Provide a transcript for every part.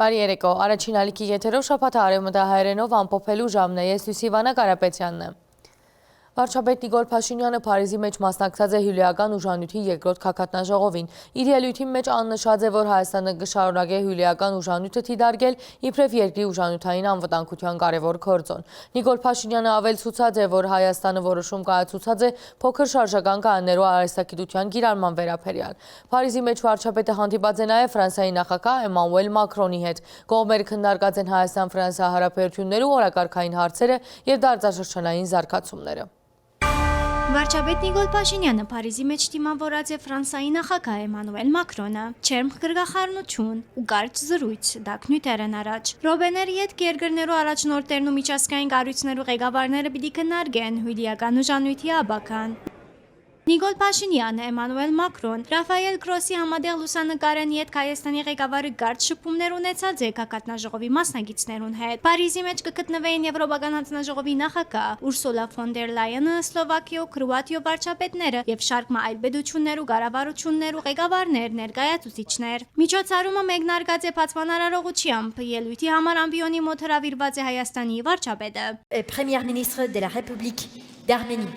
Բարի երեկո, առաջին ալիքի եթերով շաբաթ արևմտահայերենով ամփոփելու ժամն է, ես Լուսիվանա Կարապետյանն եմ։ Վարչապետ Նիկոլ Փաշինյանը Փարիզի մեջ մասնակցած է հյուլիական ուժանյութի երկրորդ քակատնաժողովին։ Իր ելույթի մեջ աննշած է, որ Հայաստանը կշարունակի հյուլիական ուժանյութը թիդարկել իբրև երկրի ուժանյութային անվտանգության կարևոր գործոն։ Նիկոլ Փաշինյանը ավելցուցած է, որ Հայաստանը որոշում կայացուցած է փոքր շարժական կայաններու արհեստագիտության կիրառման վերաբերյալ։ Փարիզի մեջ վարչապետը հանդիպած է նաև Ֆրանսիայի նախագահ Էմանուել Մակրոնի հետ։ Կողմերը քննարկած են Հայաստան-Ֆրանսիա հարաբերություններու օրակարգային հարցերը եւ դարձաշրջանային զարգացումները։ Վարչապետ Նիկոլ Փաշինյանը Փարիզի մեջ դիմավորած է Ֆրանսիայի նախագահ Էմանուել Մակրոնը, չերմ գրգախառնություն ու կարճ զրույց, դակնյութերն առաջ։ Ռոբեների հետ երկրներու առաջնորդներն ու միջազգային կառույցներու ղեկավարները պիտի քննարկեն հյուլիական ուժանյութի աբական։ Նիկոլ Փաշինյանը, Էմանուել Մակրոն, Ռաֆայել Գրոսի համատեղ լուսանկարանի հետ Հայաստանի ղեկավարը կարճ շփումներ ունեցած է քակատնաժողովի մասնակիցներուն հետ։ Փարիզի մեջ կգտնվեն Եվրոպական հանձնաժողովի նախագահ Ուրսուլա ֆոն դեր Լայենը, Սլովակիո, Քրոատիո վարչապետները եւ շարք այլ պետություններու կառավարություններու ղեկավարներ, ներկայացուցիչներ։ Միջոցառումը մեկնարկած է բացման արարողությամբ։ Ելույթի համար ամբիոնի մոտ հրավիրված է Հայաստանի վարչապետը։ Premier ministre de la République d'Arménie.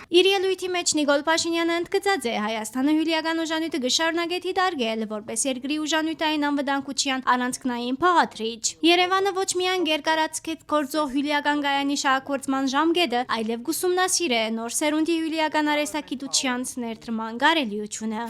Իր ելույթի մեջ Նիկոլ Փաշինյանը ընդգծած է Հայաստանը հյուլիական ուժանյութը կշարունակի թիդարկել որպես երկրի ուժանյութային անվտանգության առանցքնային փաղադրիչ։ Երևանը ոչ միայն երկարացկետ գործող հյուլիական գայանի շահագործման ժամկետը, այլև կուսումնասիրե նոր սերունդի հյուլիական արհեստագիտության ներդրման կարելիությունը։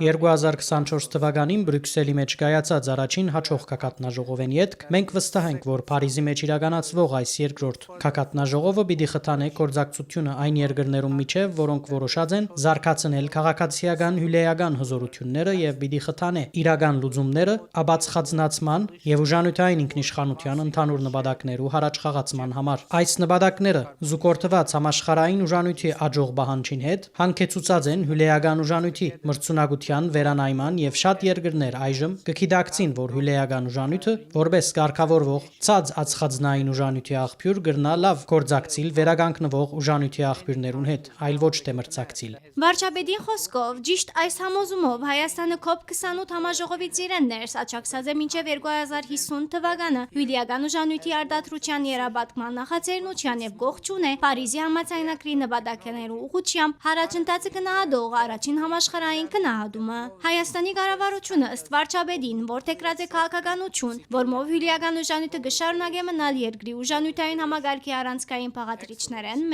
2024 թվականին Բրյուսելի մեջ կայացած առաջին հաջող քակատնաժողովեն յետք մենք վստահ ենք, որ Փարիզի մեջ իրականացվող այս երկրորդ քակատնաժողովը պիտի խթանե գործակցությունը այն երկրներում միջև, որոնք որոշած են զարգացնել քաղաքացիական հյուլիական հզորությունները եւ պիտի խթանե իրական լուծումները աբացխածնացման եւ ուժանյութային ինքնիշխանության ընդհանուր նպատակներու հարաճխաղացման համար։ Այս նպատակները զուգորդված համաշխարհային ուժանյութի աջող բանջին հետ հանգեցուցած են հյուլիական ուժանյութի մրցունակության վերանայման եւ շատ երկրներ այժմ կգիտակցին, որ հյուլիական ուժանյութը որպես կարգավորվող ցած ածխածնային ուժանյութի աղբյուր գրնա լավ գործակցիլ վերագանքնվող ուժանյութի աղբյուրներուն հետ, այլ ոչ թե մրցակցիլ։ Վարչապետի խոսքով ճիշտ այս համոզումով Հայաստանը COP28 համաժողովից իրեն ներս աջակցած է մինչև 2050 թվականը հյուլիական ուժանյութի արտադրության երաբացման նախաձեռնության եւ գողջուն է Փարիզի համաձայնագրի նպատակներու ուղղությամբ առաջընթացը գնահատող առաջին համաշխարհային գնահատումը։ Հայաստանի կառավարությունը ըստ վարչապետին որթեգրած է քաղաքականություն, որմով հյուլիական ուժանյութը կշարունակի մնալ երկրի ուժանյութային համագարկի առանցքային փաղադրիչներն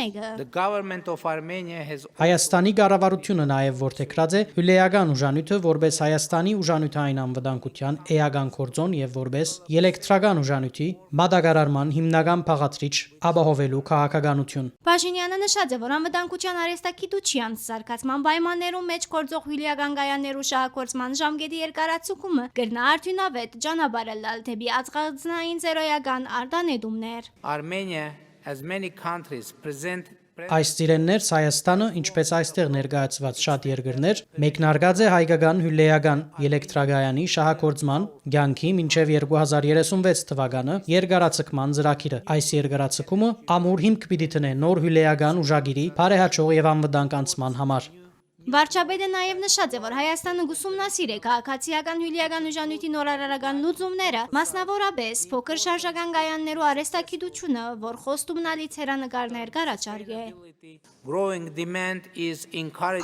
Հայաստանի կառավարությունը նաև որթեգրած է հյուլիական ուժանյութը որպես Հայաստանի ուժանյութային անվտանգության էական գործոն եւ որպես էլեկտրական ուժանյութի մատակարարման հիմնական փաղադրիչ ապահովելու քաղաքականություն։ Փաշինյանը նշած է, որ անվտանգության արհեստագիտության զարգացման պայմաններում մեջ գործող հյուլիական գայաններու շահագործման ժամկետի երկարացումը կրնա արդյունավետ ճանապարհ լալ դեպի ածխածնային զերոյական արտանետումներ։ Armenia has many countries present Այս ծիրեններս Հայաստանը, ինչպես այստեղ ներկայացված շատ երկրներ, մեկնարկած է հայկական հյուլիական էլեկտրագայանի շահագործման կյանքի մինչև 2036 թվականը երկարացկման ծրագիրը։ Այս երկարացկումը ամուր հիմք պիտի տնե նոր հյուլիական ուժագիրի բարեհաճող եւ անվտանգ անցման համար։ Վարչապետը նաև նշած է, որ Հայաստանը գուսումնասիր է քաղաքացիական հյուլիական ուժանյութի նորարարական լուծումները, մասնավորապես փոքր շարժական կայաններու արհեստագիտությունը, որ խոստումնալից հեռանկարներ կառաջարկե։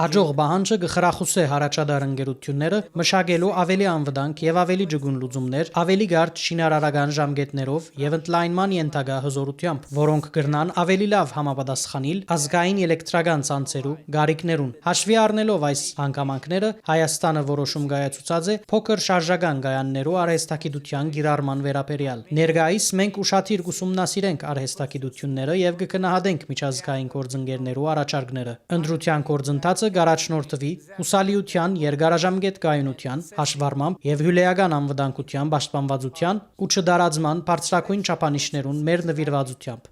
Աջող բանջը կխրախուսե հարաճադար ընկերությունները մշակելու ավելի անվտանգ եւ ավելի ջգուն լուծումներ, ավելի կարճ շինարարական ժամկետներով եւ ընդլայնման ենթակա հզորությամբ, որոնք կրնան ավելի լավ համապատասխանել ազգային էլեկտրական ցանցերու գարիկներուն։ Հաշվի առնելով այս հանգամանքները, Հայաստանը որոշում կայացուցած է փոքր շարժական կայաններու արհեստագիտության կիրառման վերաբերյալ։ Ներկայիս մենք ուշադիր կուսումնասիրենք արհեստագիտությունները եւ կգնահատենք միջազգային գործընկերներու առաջարկները։ Ընտրության գործընթացը կառաջնորդվի ուսալիության, երկարաժամկետ կայունության, հաշվառմամբ եւ հյուլիական անվտանգության պաշտպանվածության ու չդարածման բարձրակույն չափանիշներուն մեր նվիրվածությամբ։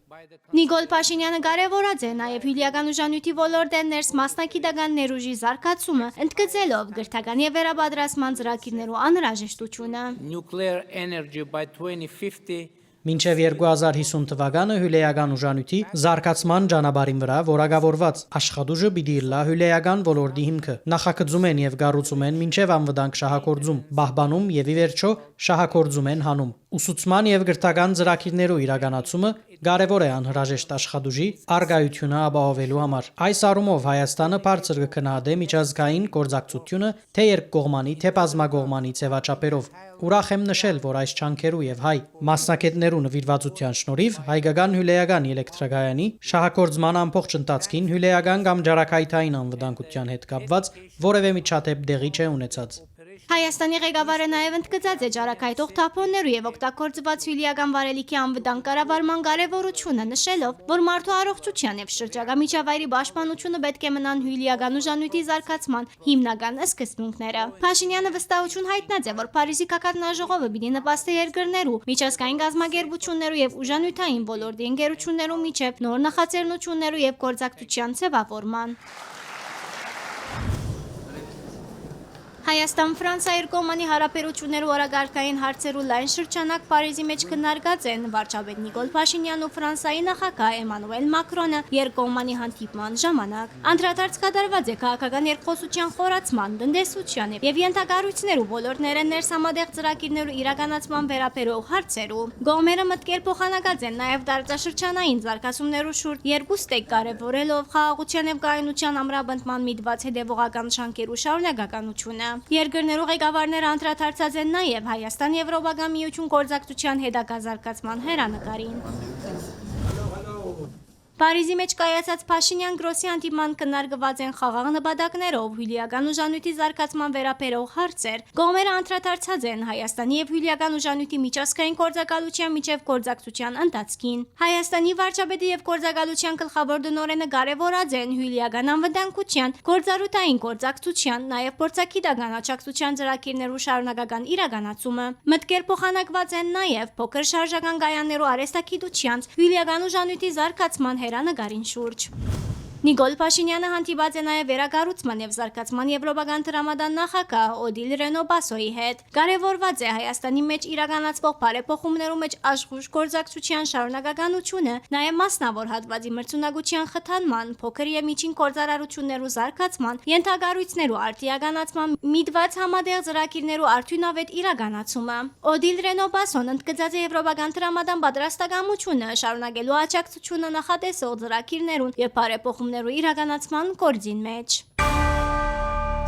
Նիկոլ Փաշինյանը կարևորած է նաև հյուլիական ուժանյութի ոլորտեն ներս մասնակիտական ներուժի զարգացումը, ընդգծելով գրթական եւ վերապատրաստման ծրագիրներու անհրաժեշտությունը։ Nuclear energy by 2050 Մինչև 2050 թվականը հյուրեական ուժանյութի զարգացման ճանապարհին վրա որակավորված աշխատուժը պիտի լա հյուրեական ոլորտի հիմքը։ Նախագծում են եւ կառուցում են մինչև անվտանգ շահագործում, պահպանում եւ ի վերջո շահագործում են հանում։ Ուսուցման եւ գրթական ծրագիրներու իրականացումը կարևոր է անհրաժեշտ աշխատուժի արգայությունը ապահովելու համար։ Այս առումով Հայաստանը բարձր կքննադե միջազգային գործակցությունը թե երկկողմանի, թե բազմակողմանի ձևաչափերով։ Ուրախ եմ նշել, որ այս չանքերու եւ հայ մասնակիցներու նվիրվածության շնորհիվ հայկական հյուրեական էլեկտրակայանի շահագործման ամբողջ ընթացքին հյուրեական կամ ջարակայթային անվտանգության հետ կապված որևէ միջադեպ դեղի չէ ունեցած։ Հայաստանի ղեկավարը նաև ընդգծած է ջարակայթող թափոններու եւ օգտագործված հյուրեական վարելիքի անվտանգ կառավարման կարեւորությունը, նշելով, որ մարդու առողջության եւ շրջակա միջավայրի պաշտպանությունը պետք է մնան հյուրեական ուժանյութի զարգացման հիմնական սկզբունքները։ Փաշինյանը վստահություն հայտնած է, որ Փարիզի կակատնաժողովը պիտի նպաստի երկրներու, միջազգային գազམ་ագերբություններու եւ ուժանյութային ոլորտի ընկերություններու միջև նոր նախաձեռնություններու եւ գործակցության ձևավորման։ Հայաստան-Ֆրանսիա երկկողմանի հարաբերություններու օրակարգային հարցերու լայն շրջանակ Փարիզի մեջ քննարկած են վարչապետ Նիկոլ Փաշինյանն ու Ֆրանսիայի նախագահ Էմանուել Մակրոնը երկկողմանի հանդիպման ժամանակ։ Անդրադարձ կատարված է քաղաքական երկխոսության խորացման, տնտեսության եւ ենթակառույցներու ոլորտները ներս համատեղ ծրագիրներու իրականացման վերաբերող հարցերու։ Գոմերը մտքեր փոխանակած են նաեւ դարձաշրջանային զարգացումներու շուրջ երկու ստեկ կարևորելով խաղաղության եւ կայունության ամրապնդման միտված հետեւողական շանքերու շարունակականությունը։ Երկրներու ղեկավարները անդրադարձած են նաև Հայաստան-Եվրոպական միություն գործակցության հետագա զարգացման հեռանկարին։ Փարիզի մեջ կայացած Փաշինյան-Գրոսի հանդիպման քննարկված են խաղաղ նպատակներով հյուրեական ուժանյութի զարգացման վերաբերող հարցեր։ Կողմերը անդրադարձած են Հայաստանի եւ հյուրեական ուժանյութի միջազգային գործակալության միջև գործակցության ընթացքին։ Հայաստանի վարչապետի եւ գործակալության գլխավոր դնորենը կարևորած են հյուրեական անվտանգության, գործառութային գործակցության, նաեւ փորձագիտական աջակցության ծրագիրներու շարունակական իրականացումը։ Մտքեր փոխանակված են նաեւ փոքր շարժական կայաններու արհեստագիտության, հյուրեական ուժանյութի զարգացման հերանեկարին շուրջ։ Նիկոլ Փաշինյանը հանդիպած է նաև վերակառուցման եւ զարգացման եվրոպական տրամադան նախագահ Օդիլ Ռենո-Բասոյի հետ։ Կարևորված է Հայաստանի մեջ իրականացվող բարեփոխումներու մեջ աշխուժ գործակցության շարունակականությունը, նաև մասնավոր հատվածի մրցունակության խթանման, փոքր եւ միջին գործարարություններու զարգացման, ենթակառույցներու արտիականացման, միտված համատեղ ծրագիրներու արդյունավետ իրականացումը։ Օդիլ Ռենո-Բասոն ընդգծած է եվրոպական տրամադան պատրաստակամությունը շարունակելու աջակցությունը նախատեսող ծրագիրներուն եւ բարեփոխում իրականացման գործին մեջ։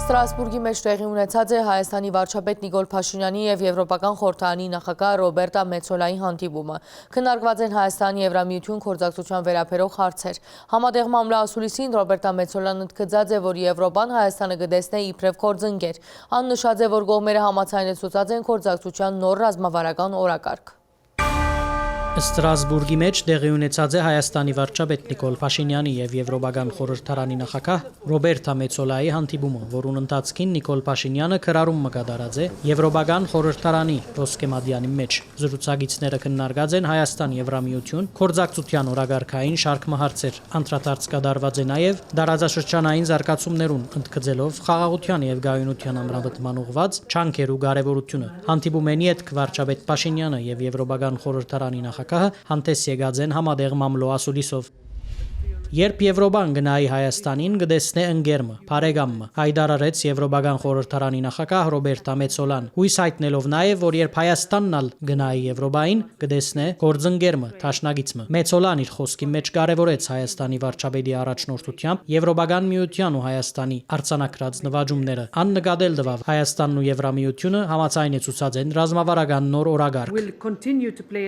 Ստրասբուրգի մեջ տեղի ունեցած է Հայաստանի վարչապետ Նիկոլ Փաշինյանի եւ Եվրոպական խորհրդարանի նախագահ Ռոբերտա Մեցոլայի հանդիպումը։ Քննարկված են Հայաստանի Եվրամիություն գործակցության վերաբերող հարցեր։ Համատեղ մամլոասուլիսին Ռոբերտա Մեցոլան ընդգծած է, որ Եվրոպան Հայաստանը կդեսնե իբրև գործընկեր։ Ան նշած է, որ կողմերը համաձայնեցուցած են գործակցության նոր ռազմավարական օրակարգ։ Ստրասբուրգի մեջ տեղի ունեցած է Հայաստանի վարչապետ Նիկոլ Փաշինյանի եւ Եվրոպական խորհրդարանի նախագահ Ռոբերտա Մեցոլայի հանդիպումը, որուն ընթացքին Նիկոլ Փաշինյանը քրարում կատարած է Եվրոպական խորհրդարանի Ռոսկեմադյանի մեջ։ Զրուցակիցները քննարկած են Հայաստան-Եվրամիություն գործակցության օրակարգային շարք հարցեր։ Անդրադարձ կատարված է նաեւ դարաձաշրջանային զարգացումներուն, ընդգծելով խաղաղության եւ գայունության ամրապնդման ուղղված չանքերու կարեւորությունը։ Հանդիպումենի հետ վարչապետ Փաշինյանը եւ Եվրոպական խորհրդարանի նախագահը հանդես եկած են համատեղ մամլոասուլիսով։ Երբ Եվրոպան գնայի Հայաստանին կդեսնե ընկերմը, բարեկամը, հայտարարեց Եվրոպական խորհրդարանի նախագահ Ռոբերտա Մեցոլան, հույս հայտնելով նաև, որ երբ Հայաստանն ալ գնայի Եվրոպային, կդեսնե գործընկերմը, դաշնակիցը։ Մեցոլան իր խոսքի մեջ կարևորեց Հայաստանի վարչապետի առաջնորդությամբ Եվրոպական միության ու Հայաստանի արձանագրած նվաճումները։ Ան նկատել տվավ Հայաստանն ու Եվրամիությունը համաձայնեցուցած են ռազմավարական նոր օրակարգ։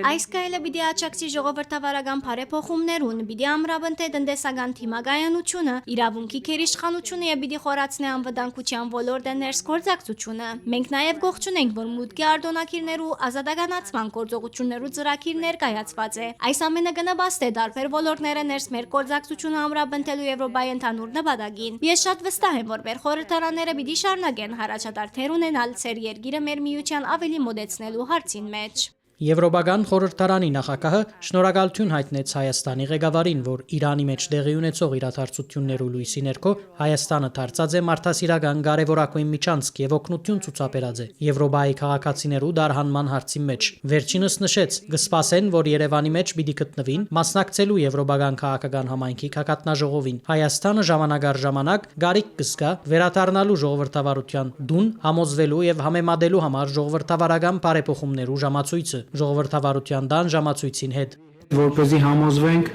Այս կայլը պիտի աջակցի ժողովրդավարական բարեփոխումներուն, պիտի ամրապնդի տնտեսական թիմակայունությունը, իրավունքի քերիշխանությունը եւ պիտի խորացնի անվտանգության ոլորտը ներս գործակցությունը։ Մենք նաեւ գողջունենք, որ մուտքի արտոնակիրներու ազատականացման գործողություններու ծրագիր ներկայացված է։ Այս ամենը կնպաստի տարբեր ոլորտները ներս մեր գործակցությունը ամրապնդելու Եվրոպայի ընդհանուր նպատակին։ Ես շատ վստահ եմ, որ մեր խորհրդարանները պիտի շարունակեն հարաճադար թեր ունենալ ծեր երկիրը մեր միության ավելի մոտեցնելու հարցին մեջ։ Եվրոպական խորհրդարանի նախագահը շնորհակալություն հայտնեց Հայաստանի ղեկավարին, որ Իրանի մեջ տեղի ունեցող իրադարձություններու լույսի ներքո Հայաստանը դարձած է մարդասիրական կարևորագույն միջանցք եւ օգնություն ցուցաբերած է Եվրոպայի քաղաքացիներու դարհանման հարցի մեջ։ Վերջինս նշեց, կսպասեն, որ Երևանի մեջ պիտի գտնվին մասնակցելու Եվրոպական քաղաքական համայնքի կակատնաժողովին։ Հայաստանը ժամանակ առ ժամանակ գարիք կզգա վերադառնալու ժողովրդավարության դուն համոզվելու եւ համեմատելու համար ժողովրդավարական բարեփոխումներու ժամացույցը ժողովրդավարության դան ժամացույցին հետ։ Որպեսզի համոզվենք,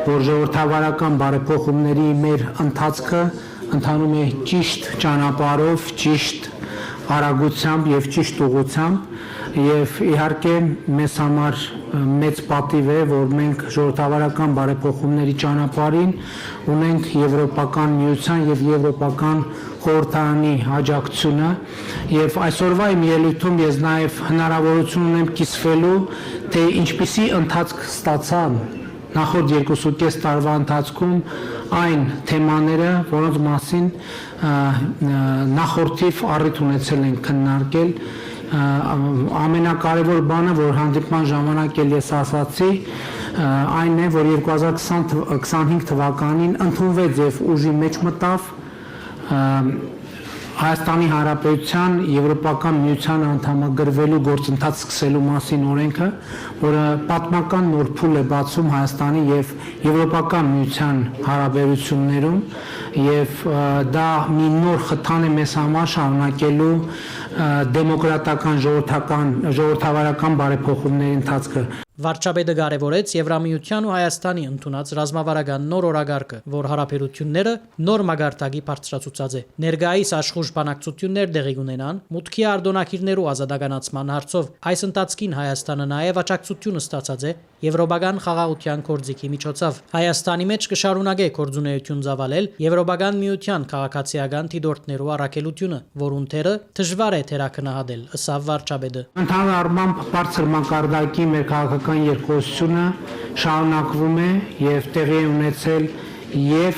որ ժողովրդավարական բարեփոխումների մեր ընթացքը ընթանում է ճիշտ ճանապարհով, ճիշտ արագությամբ եւ ճիշտ ուղղությամբ եւ իհարկե մեզ համար մեծ պատիվ է, որ մենք ժողովրդավարական բարեփոխումների ճանապարհին ունենք Եվրոպական միության եւ Եվրոպական խորհրդարանի աջակցությունը եւ այսօրվա իմ ելույթում ես նաեւ հնարավորություն ունեմ կիսվելու, թե ինչպիսի ընթացք ստացան նախորդ 2.5 տարվա ընթացքում այն թեմաները, որոնց մասին նախորդիվ առիթ ունեցել ենք քննարկել, ամենակարևոր բանը, որ հանդիպման ժամանակ էլ ես ասացի, այն է, որ 2025 թվականին ընդունվեց եւ ուժի մեջ մտավ Հայաստանի Հանրապետության Եվրոպական միության անդամագրվելու գործընթաց սկսելու մասին օրենքը, որը պատմական նոր փուլ է բացում Հայաստանի եւ Եվրոպական միության հարաբերություններում եւ դա մի նոր խթան է մեզ համար շարունակելու դեմոկրատական ժողովրդավարական բարեփոխումների ընթացքը։ Վարչապետը կարևորեց Եվրամիության ու Հայաստանի ընդունած ռազմավարական նոր օրագարկը, որ հարաբերությունները նոր մագարտակի բարձրացուցած է։ Ներկայիս աշխուժ բանակցություններ տեղի ունենան մուտքի արտոնակիրներու ազատականացման հարցով։ Այս ընթացքին Հայաստանը նաև աջակցություն ստացած է Եվրոպական խաղաղության կորձիկի միջոցով։ Հայաստանի մեջ կշարունակե գործունեություն ծավալել Եվրոպական միության քաղաքացիական դիտորդներու առաքելությունը, որուն թերը դժվար է թերակնահատել, ըստ վարչապետը։ Ընդհանուր առմամբ բարձր մակարդակի մեր քաղաքական երկխոսությունը շարունակվում է եւ տեղի է ունեցել եւ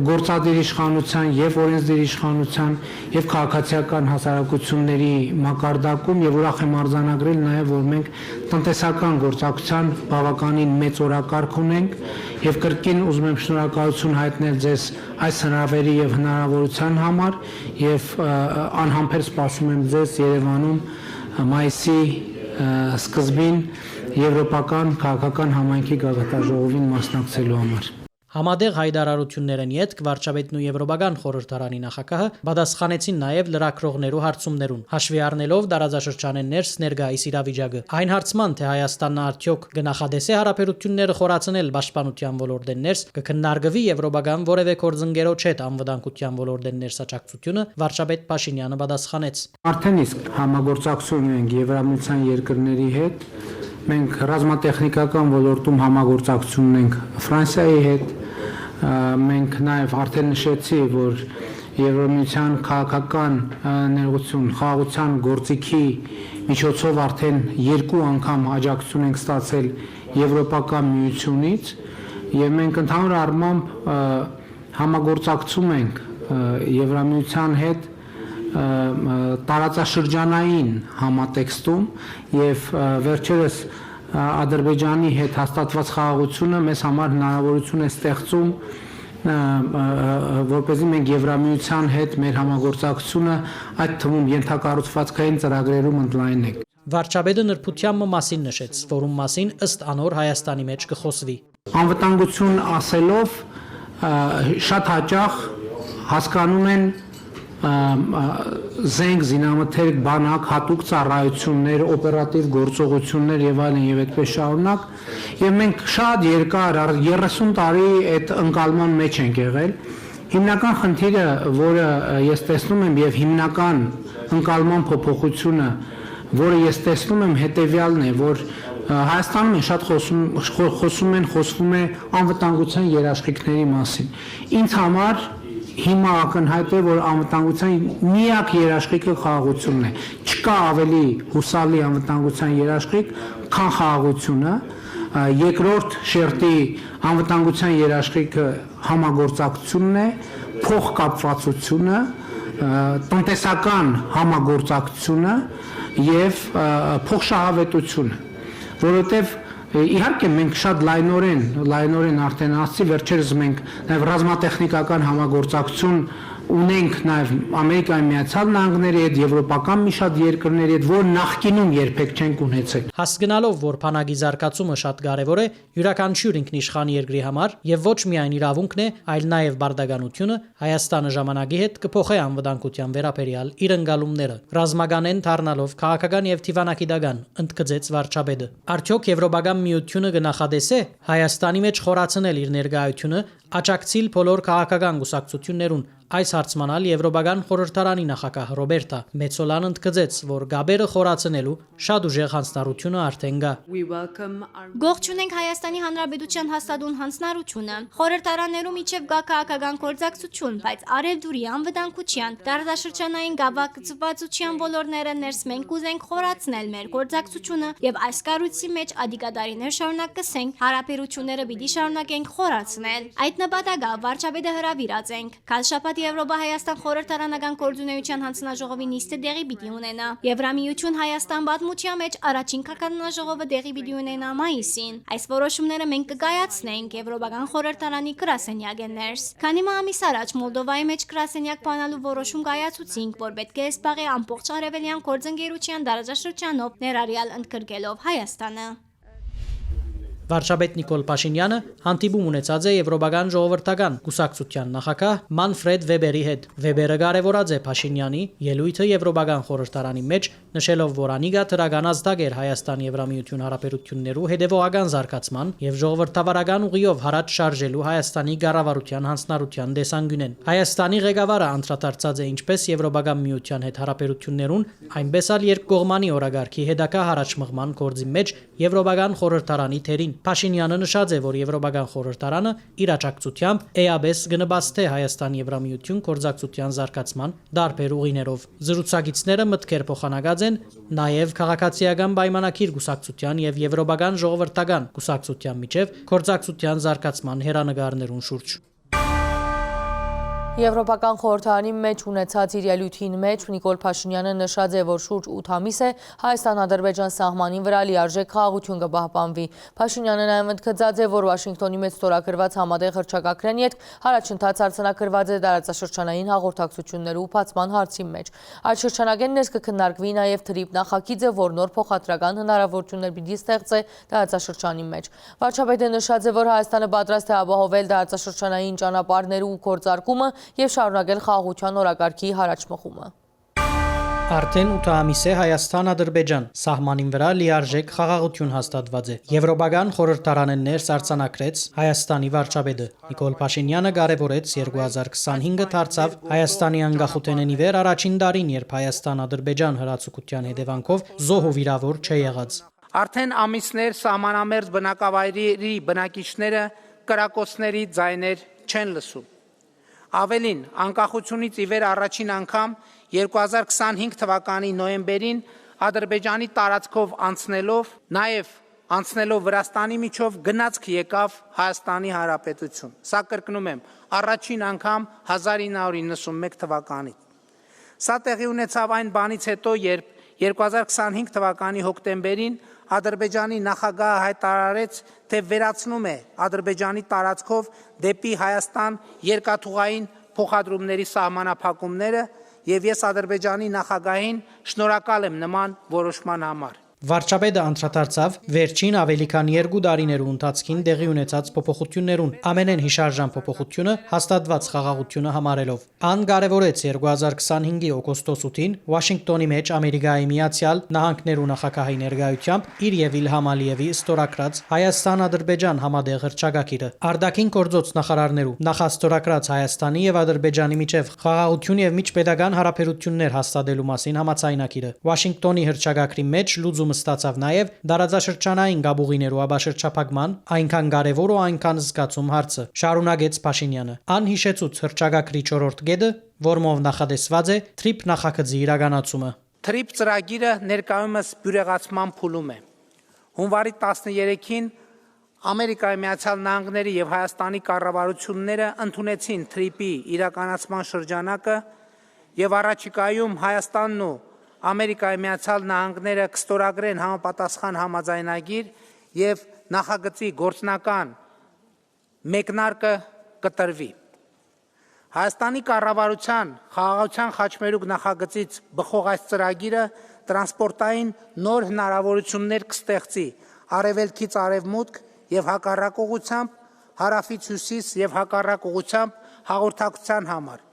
գործադիր իշխանության եւ օրենսդիր իշխանության եւ քաղաքացիական հասարակությունների մակարդակում եւ ուրախ եմ արձանագրել նաեւ որ մենք տնտեսական գործակցության բավականին մեծ օրակարգ ունենք եւ կրկին ուզում եմ շնորհակալություն հայտնել ձեզ այս հրավերի եւ հնարավորության համար եւ անհամբեր սպասում եմ ձեզ Երևանում մայիսի սկզբին Եվրոպական քաղաքական համայնքի գագաթնաժողովին մասնակցելու համար։ Համատեղ հայտարարություններն յետք վարչապետն ու Եվրոպական խորհրդարանի նախագահը պատասխանեցին նաև լրագրողներու հարցումներուն, հաշվի առնելով տարածաշրջանեն ներս ներկայիս իրավիճակը։ Այն հարցման, թե Հայաստանն արդյոք կնախադեսե հարաբերությունները խորացնել պաշտպանության ոլորտեն ներս, կքննարկվի Եվրոպական որևէ գործընկերոջ հետ անվտանգության ոլորտեն ներս աջակցությունը, վարչապետ Փաշինյանը պատասխանեց։ Արդեն իսկ համագործակցություն ունենք Եվրամիության երկրների հետ։ Մենք ռազմատեխնիկական ոլորտում համագործակցություն ունենք Ֆրանսիայի հետ։ Մենք նաև արդեն նշեցի, որ Եվրամիության քաղաքական ներողություն խաղաղության գործիքի միջոցով արդեն 2 անգամ աջակցություն ենք ստացել Եվրոպական միությունից եւ մենք ընդհանուր առմամբ համագործակցում ենք Եվրամիության հետ տարածաշրջանային համատեքստում եւ վերջերս Ադրբեջանի հետ հաստատված խաղաղությունը մեզ համար հնարավորություն է ստեղծում որպեսզի մենք Եվրամիության հետ մեր համագործակցությունը այդ թվում ենթակառուցվածքային ծրագրերում ընդլայնենք։ Վարչապետը նրբության մասին նշեց, որում մասին ըստ անոր Հայաստանի մեջ կխոսվի։ Անվտանգություն ասելով շատ հաճախ հասկանում են զենք, զինամթերք, բանակ, հատուկ ծառայություններ, օպերատիվ գործողություններ եւ այլն եւ այդպես շարունակ եւ մենք շատ երկար 30 տարի այդ ընկալման մեջ ենք եղել։ Հիմնական խնդիրը, որը ես տեսնում եմ եւ հիմնական ընկալման փոփոխությունը, որը ես տեսնում եմ, հետեւյալն է, որ Հայաստանում են շատ խոսում է անվտանգության երաշխիքների մասին։ Ինձ համար հիմա ակնհայտ է, որ անվտանգության միակ երաշխիքը խաղաղությունն է։ Չկա ավելի հուսալի անվտանգության երաշխիք, քան խաղաղությունը։ Երկրորդ շերտի անվտանգության երաշխիքը համագործակցությունն է, փոխկապվածությունը, տնտեսական համագործակցությունը եւ փոխշահավետությունը։ որովհետև իհարկե մենք շատ լայնորեն արդեն ասացի, վերջերս մենք նաև ռազմատեխնիկական համագործակցություն ունենք նաև Ամերիկայի Միացյալ Նահանգների հետ, եվրոպական մի շատ երկրների հետ, որ նախկինում երբեք չենք ունեցել։ Հասկանալով, որ բանակի զարգացումը շատ կարևոր է յուրաքանչյուր ինքնիշխան երկրի համար եւ ոչ միայն իրավունքն է, այլ նաեւ բարդականությունը, Հայաստանը ժամանակի հետ կփոխի անվտանգության վերաբերյալ իր ընկալումները։ Ռազմականեն դառնալով քաղաքական եւ թիվանակիդական ընդգծեց վարչապետը։ Արդյոք Եվրոպական միությունը կնախադեսե Հայաստանի մեջ խորացնել իր ներկայությունը, աջակցել բոլոր քաղաքական կուսակցություններուն այս հարցմանալ Եվրոպական խորհրդարանի նախագահ Ռոբերտա Մեծոլան ընդգծեց, որ գաբերը խորացնելու շատ ուժեղ հանձնառությունը արդեն կա։ Գողջունենք Հայաստանի Հանրապետության հաստատուն հանձնառությունը։ Խորհրդարաններում իջև գա քաղաքական գործակցություն, բայց արևդուրի անվտանգության, տարածաշրջանային գավակցվածության ոլորտները ներս մենք ուզենք խորացնել մեր գործակցությունը եւ այս կառույցի մեջ ադիկադարիներ շարունակ կսենք հարաբերությունները պիտի շարունակենք խորացնել։ Այդ նպատակով վարչապետը հրավիրած ենք։ Քալշապատ Եվրոպա-Հայաստան խորհրդարանական գործունեության հանձնաժողովի նիստը դեղի պիտի ունենա։ Եվրամիություն Հայաստան պատմության մեջ առաջին քաղաքանաժողովը դեղի պիտի ունենա մայիսին։ Այս որոշումները մենք կկայացնենք Եվրոպական խորհրդարանի գրասենյակեն ներս։ Քանի ամիս առաջ Մոլդովայի մեջ գրասենյակ բանալու որոշում կայացուցինք, որ պետք է սպաղի ամբողջ արևելյան գործընկերության դարաշրջանով ներառյալ ընդգրկելով Հայաստանը։ Վարչապետ Նիկոլ Փաշինյանը հանդիպում ունեցած է Եվրոպական ժողովրդական կուսակցության նախագահ Մանֆրեդ Վեբերի հետ։ Վեբերը կարևորած է Փաշինյանի ելույթը Եվրոպական խորհրդարանի մեջ, նշելով, որ անիգա դրական ազդակ էր Հայաստան-Եվրամիություն հարաբերություններու հետևողական զարգացման եւ ժողովրդավարական ուղիով հարաճ շարժելու Հայաստանի կառավարության հանձնառության դեսանգյունեն։ Հայաստանի ղեկավարը անդրադարձած է ինչպես Եվրոպական միության հետ հարաբերություններուն, այնպես էլ երկկողմանի օրագարկի հետագա հարաճմղման գործի մեջ Եվրոպական խորհրդարանի թերին։ Փաշինյանը նշած է, որ Եվրոպական խորհրդարանը իր աջակցությամբ էաբես կնպաստի Հայաստան-Եվրամիություն գործակցության զարգացման տարբեր ուղիներով։ Զրուցակիցները մտքեր փոխանակած են նաև քաղաքացիական պայմանագիր կուսակցության եւ Եվրոպական ժողովրդական կուսակցության միջև գործակցության զարգացման հերանեկարներուն շուրջ։ Եվրոպական խորհրդարանի մեջ ունեցած իր ելույթին մեջ Նիկոլ Փաշինյանը նշած է, որ շուրջ 8 ամիս է Հայաստան-Ադրբեջան սահմանին վրա լիարժեք խաղաղություն կպահպանվի։ Փաշինյանը նաև ընդգծած է, որ Վաշինգտոնի մեջ ստորագրված համատեղ հռչակագրեն յետ առաջընթաց արձանագրված է տարածաշրջանային հաղորդակցություններու բացման հարցի մեջ։ Այդ շրջանակեն ներս կքննարկվի նաև թրիփ նախագիծը, որ նոր փոխադրական հնարավորություններ պիտի ստեղծի տարածաշրջանի մեջ։ Վարչապետը նշած է, որ Հայաստանը պատրաստ է ապահովել տարածաշրջանային ճանապարհներու գործարկումը եւ շարունակել խաղաղության օրակարգի հարաճմղումը։ Արդեն 8 ամիս է Հայաստան-Ադրբեջան սահմանին վրա լիարժեք խաղաղություն հաստատված է։ Եվրոպական խորհրդարանը ներս արձանագրեց Հայաստանի վարչապետը։ Նիկոլ Փաշինյանը կարևորեց 2025-ը դարձավ Հայաստանի անկախութենի վեր առաջին տարին, երբ Հայաստան-Ադրբեջան հրացակցության հետևանքով զոհ ու վիրավոր չեղած։ Արդեն ամիսներ սահմանամերձ բնակավայրերի բնակիչները կրակոցների ձայներ չեն լսում։ Ավելին, անկախությունից ի վեր առաջին անգամ 2025 թվականի նոյեմբերին Ադրբեջանի տարածքով անցնելով, նաև անցնելով Վրաստանի միջով գնացք եկավ Հայաստանի Հանրապետություն։ Սա կրկնում եմ, առաջին անգամ 1991 թվականից։ Սա տեղի ունեցավ այն բանից հետո, երբ 2025 թվականի հոկտեմբերին Ադրբեջանի նախագահը հայտարարեց, թե վերացնում է Ադրբեջանի տարածքով դեպի Հայաստան երկաթուղային փոխադրումների սահմանափակումները եւ ես Ադրբեջանի նախագահին շնորհակալ եմ նման որոշման համար։ Վարչապետը անդրադարձավ վերջին ավելի քան 2 տարիներու ընթացքին տեղի ունեցած փոփոխություններուն, ամենեն հիշարժան փոփոխությունը հաստատված խաղաղությունը համարելով։ Ան կարևորեց 2025-ի օգոստոս 8-ին Վաշինգտոնի մեջ Ամերիկայի Միացյալ Նահանգներու նախագահի ներկայությամբ իր եւ Իլհամ Ալիևի ստորագրած Հայաստան-Ադրբեջան համատեղ հռչակագիրը։ Արտաքին գործոց նախարարներու նախաստորագրած Հայաստանի եւ Ադրբեջանի միջև խաղաղություն եւ միջպետական հարաբերություններ հաստատելու մասին համաձայնագիրը։ Վաշինգտոնի հռչակագրի մեջ լուծում ստացավ նաև դարաձաշրջանային գաբուղիներու աբաշրջափակման այնքան կարևոր ու այնքան զգացում հարցը։ Շարունակեց Փաշինյանը։ Ան հիշեցուց հռչակագրի 4-րդ կետը, որմով նախադեсված է թրիփ նախագծի իրականացումը։ Թրիփ ծրագիրը ներկայումս բյուրեղացման փուլում է։ Հունվարի 13-ին Ամերիկայի Միացյալ Նահանգների եւ Հայաստանի կառավարությունները ընդունեցին թրիփի իրականացման շրջանակը եւ առաջիկայում Հայաստանն ու Ամերիկայի Միացյալ Նահանգները կստորագրեն համապատասխան համաձայնագիր եւ նախագծի գործնական մեկնարկը կտրվի։ Հայաստանի կառավարության խաղաղության խաչմերուկ նախագծից բխող այս ծրագիրը տրանսպորտային նոր հնարավորություններ կստեղծի արևելքից արևմուտք եւ հակառակ ուղղությամբ, հարավից հյուսիս եւ հակառակ ուղղությամբ հաղորդակցության համար,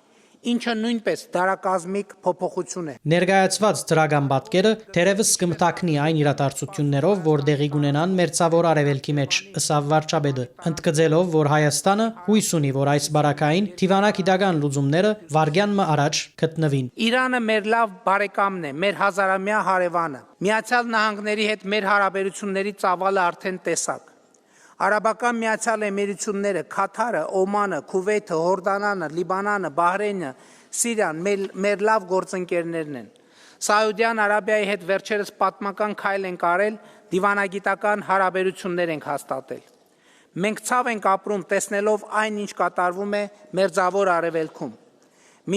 ինչը նույնպես դարակազմիկ փոփոխություն է։ Ներկայացված ծրագան պատկերը թերևս կմտակնի այն իրադարձություններով, որ դեղի կունենան մերձավոր արևելքի մեջ, ըսավ վարչապետը, ընդգծելով, որ Հայաստանը հույս ունի, որ այս բարակային թիվանագիտական լուծումները վարգյանմը առաջ գտնվին։ Իրանը մեր լավ բարեկամն է, մեր հազարամյա հարևանը։ Միացյալ Նահանգների հետ մեր հարաբերությունների ծավալը արդեն տեսակ։ Արաբական Միացյալ Էմիրությունները, Քաթարը, Օմանը, Քուվեյթը, Հորդանանը, Լիբանանը, Բահրեյնը, Սիրիան մեր լավ գործընկերներն են։ Սաուդյան Արաբիայի հետ վերջերս պատմական քայլ ենք արել, դիվանագիտական հարաբերություններ ենք հաստատել։ Մենք ցավ ենք ապրում տեսնելով այն, ինչ կատարվում է Մերձավոր Արևելքում։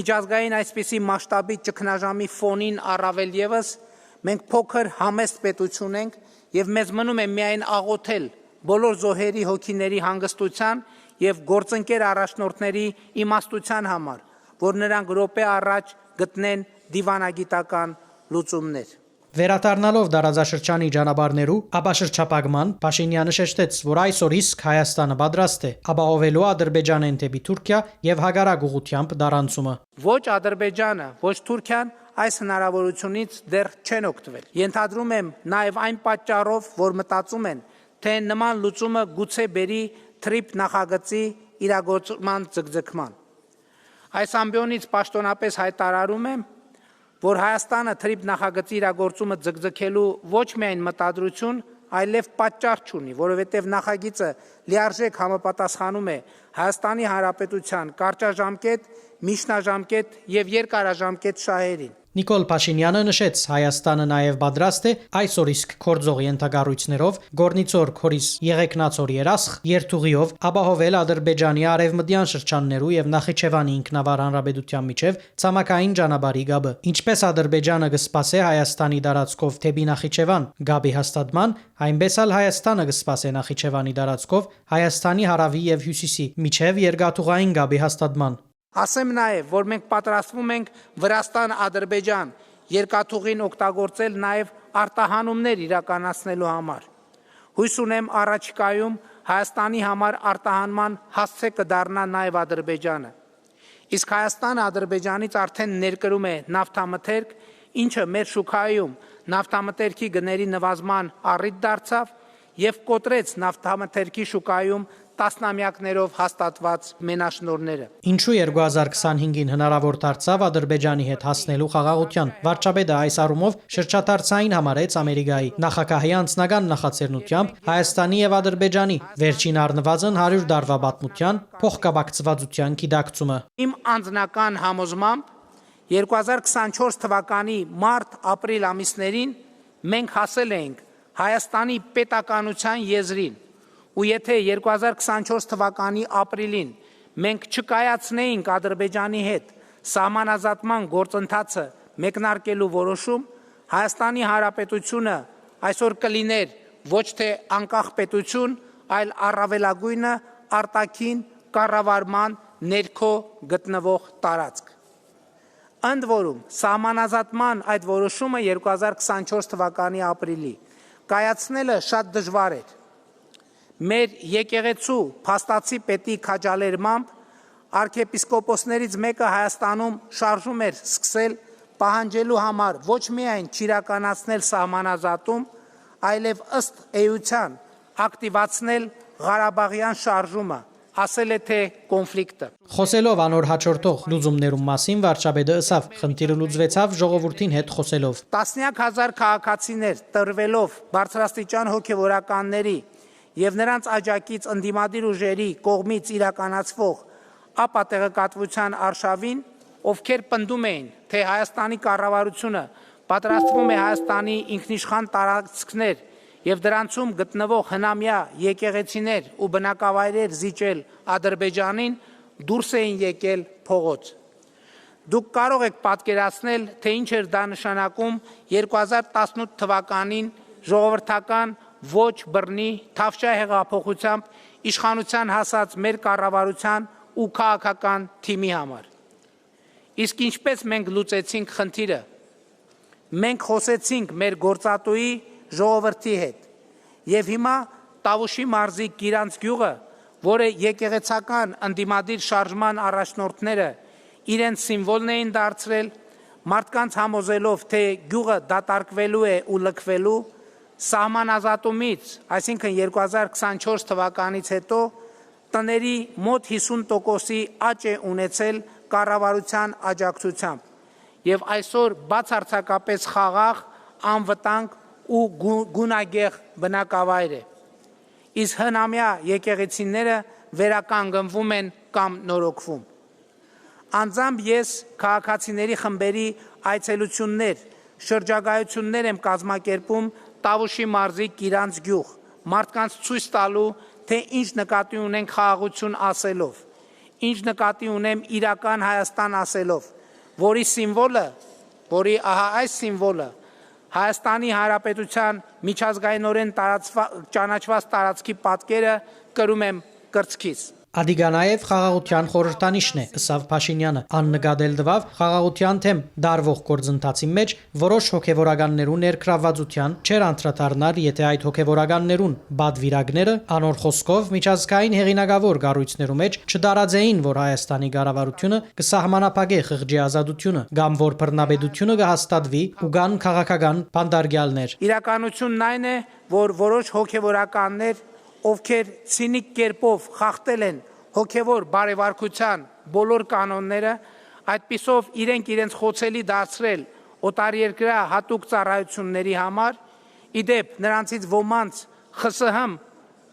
Միջազգային այսպիսի մասշտաբի ճգնաժամի ֆոնին առավել ևս մենք փոքր համեստ պետություն ենք եւ մեզ մնում է միայն աղոթել բոլոր զոհերի հոգիների հանգստության եւ գործընկեր առաջնորդների իմաստության համար, որ նրանք րոպե առաջ գտնեն դիվանագիտական լուծումներ։ Վերադառնալով դարաձաշրջանի ճանապարհներու ապաշրջապագման, Փաշինյանը շեշտեց, որ այսօր իսկ Հայաստանը պատրաստ է ապահովելու Ադրբեջանեն դեպի Թուրքիա եւ հակառակ ուղղությամբ դարանցումը։ Ոչ Ադրբեջանը, ոչ Թուրքիան այս հնարավորությունից դեռ չեն օգտվել։ Ենթադրում եմ նաեւ այն պատճառով, որ մտածում են, թե նման լուծումը գուցե բերի թրիփ նախագծի իրագործման ձգձգման։ Այս ամբիոնից պաշտոնապես հայտարարում եմ, որ Հայաստանը թրիփ նախագծի իրագործումը ձգձգելու ոչ միայն մտադրություն, այլև պատճառ չունի, որովհետև նախագիծը լիարժեք համապատասխանում է Հայաստանի Հանրապետության կարճաժամկետ, միջնաժամկետ եւ երկարաժամկետ շահերին։ Նիկոլ Փաշինյանը նշեց, Հայաստանը նաև պատրաստ է այսօր իսկ կորձող ենթակառույցներով Գորնիցոր Քորիս Եղեգնացոր երասխ երթուղիով ապահովել Ադրբեջանի արևմտյան շրջաններու եւ Նախիջևանի ինքնավար հանրապետության միջև ցամաքային ճանապարհի գաբը։ Ինչպես Ադրբեջանը կսպասե Հայաստանի դարածքով թեպի Նախիջևան գաբի հաստատման, այնպես էլ Հայաստանը կսպասե Նախիջևանի դարածքով Հայաստանի հարավի եւ հյուսիսի միջև երկաթուղային գաբի հաստատման։ Ասեմ նաև, որ մենք պատրաստվում ենք Վրաստան-Ադրբեջան երկաթուղին օգտագործել նաև արտահանումներ իրականացնելու համար։ Հույս ունեմ առաջիկայում Հայաստանի համար արտահանման հասցե կդառնա նաև Ադրբեջանը։ Իսկ Հայաստանը Ադրբեջանից արդեն ներկրում է նավթամթերք, ինչը մեր շուկայում նավթամթերքի գների նվազման առիթ դարձավ եւ կոտրեց նավթամթերքի շուկայում տասնամյակներով հաստատված մենաշնորհները։ Ինչու 2025-ին հնարավոր դարձավ Ադրբեջանի հետ հասնելու խաղաղության։ Վարչապետը այս առումով շրջադարձային համարեց Ամերիկայի նախագահի անձնական նախաձեռնությամբ Հայաստանի եւ Ադրբեջանի վերջին առնվազն 100 տարվա պատմության փոխկապակցվածության գիտակցումը։ Իմ անձնական համոզմամբ 2024 թվականի մարտ-ապրիլ ամիսներին մենք հասել ենք Հայաստանի պետականության եզրին։ Ու եթե 2024 թվականի ապրիլին մենք չկայացնեինք Ադրբեջանի հետ սահմանազատման գործընթացը մեկնարկելու որոշում, Հայաստանի Հանրապետությունը այսօր կլիներ ոչ թե անկախ պետություն, այլ առավելագույնը արտաքին կառավարման ներքո գտնվող տարածք։ Ընդ որում, սահմանազատման այդ որոշումը 2024 թվականի ապրիլի կայացնելը շատ դժվար էր։ Մեր եկեղեցու փաստացի պետի քաջալերմամբ arczepiskoposներից մեկը Հայաստանում շարժում էր սկսել պահանջելու համար ոչ միայն չիրականացնել սահմանազատում, այլև ըստ էության ակտիվացնել Ղարաբաղյան շարժումը, ասել է թե կոնֆլիկտը։ Խոսելով անոր հաջորդող լուծումներում մասին վարչապետը ըսավ, խնդիրը լուծվեցավ ժողովրդին հետ խոսելով։ Տասնյակ հազար քաղաքացիներ տրվելով բարձրաստիճան հոգևորականների եւ նրանց աջակից ընդդիմադիր ուժերի կողմից իրականացվող ապատեղեկատվության արշավին, ովքեր պնդում էին, թե Հայաստանի կառավարությունը պատրաստվում է Հայաստանի ինքնիշխան տարածքներ եւ դրանցում գտնվող հնամյա եկեղեցիներ ու բնակավայրեր զիջել Ադրբեջանին, դուրս էին եկել փողոց։ Դուք կարող եք պատկերացնել, թե ինչ էր դա նշանակում 2018 թվականին ժողովրդական ոչ բռնի թավշյա հեղափոխությամբ իշխանության հասած մեր կառավարության ու քաղաքական թիմի համար։ Իսկ ինչպես մենք լուծեցինք խնդիրը։ Մենք խոսեցինք մեր գործատուի ժողովրդի հետ եւ հիմա Տավուշի մարզի Կիրանց գյուղը, որը եկեղեցական ընդդիմադիր շարժման առաջնորդները իրենց սիմվոլն էին դարձրել, մարդկանց համոզելով, թե գյուղը դատարկվելու է ու լքվելու, սահմանազատումից, այսինքն 2024 թվականից հետո տների մոտ 50%-ի աճ է ունեցել կառավարության աջակցությամբ եւ այսօր բացարձակապես խաղաղ, անվտանգ ու գունագեղ բնակավայր է։ Իսկ հնամյա եկեղեցիները վերականգնվում են կամ նորոգվում։ Անձամբ ես քաղաքացիների խմբերի այցելություններ, շրջագայություններ եմ կազմակերպում Տավուշի մարզի Կիրանց գյուղ, մարդկանց ցույց տալու, թե ինչ նկատի ունենք խաղաղություն ասելով, ինչ նկատի ունեմ իրական Հայաստան ասելով, որի սիմվոլը, որի այս սիմվոլը Հայաստանի Հանրապետության միջազգայինորեն ճանաչված տարածքի պատկերը կրում եմ կրծքից։ Ադիգանաև խաղաղության խորհրդանիշն է, ըսավ Փաշինյանը, աննկատել տվավ խաղաղության թեմ դարվող գործընթացի մեջ որոշ հոգևորականներու ներգրավվածության չեր անդրադառնալ, եթե այդ հոգևորականներուն բադվիրագները անոր խոսքով միջազգային հեղինակավոր կառույցներու մեջ չդարաձեին, որ Հայաստանի կառավարությունը կսահմանափակե խղճի ազատությունը, կամ որ բռնաբեդությունը կհաստատվի ու կան քաղաքական բանդարգյալներ։ Իրականությունն այն է, որ որոշ հոգևորականներ ովքեր ցինիկ կերպով խախտել են հոգևոր բարևարկության բոլոր կանոնները, այդպիսով իրենց խոցելի դարձրել օտարերկրյա հատուկ ծառայությունների համար, իդեպ նրանցից ոմանց ԽՍՀՄ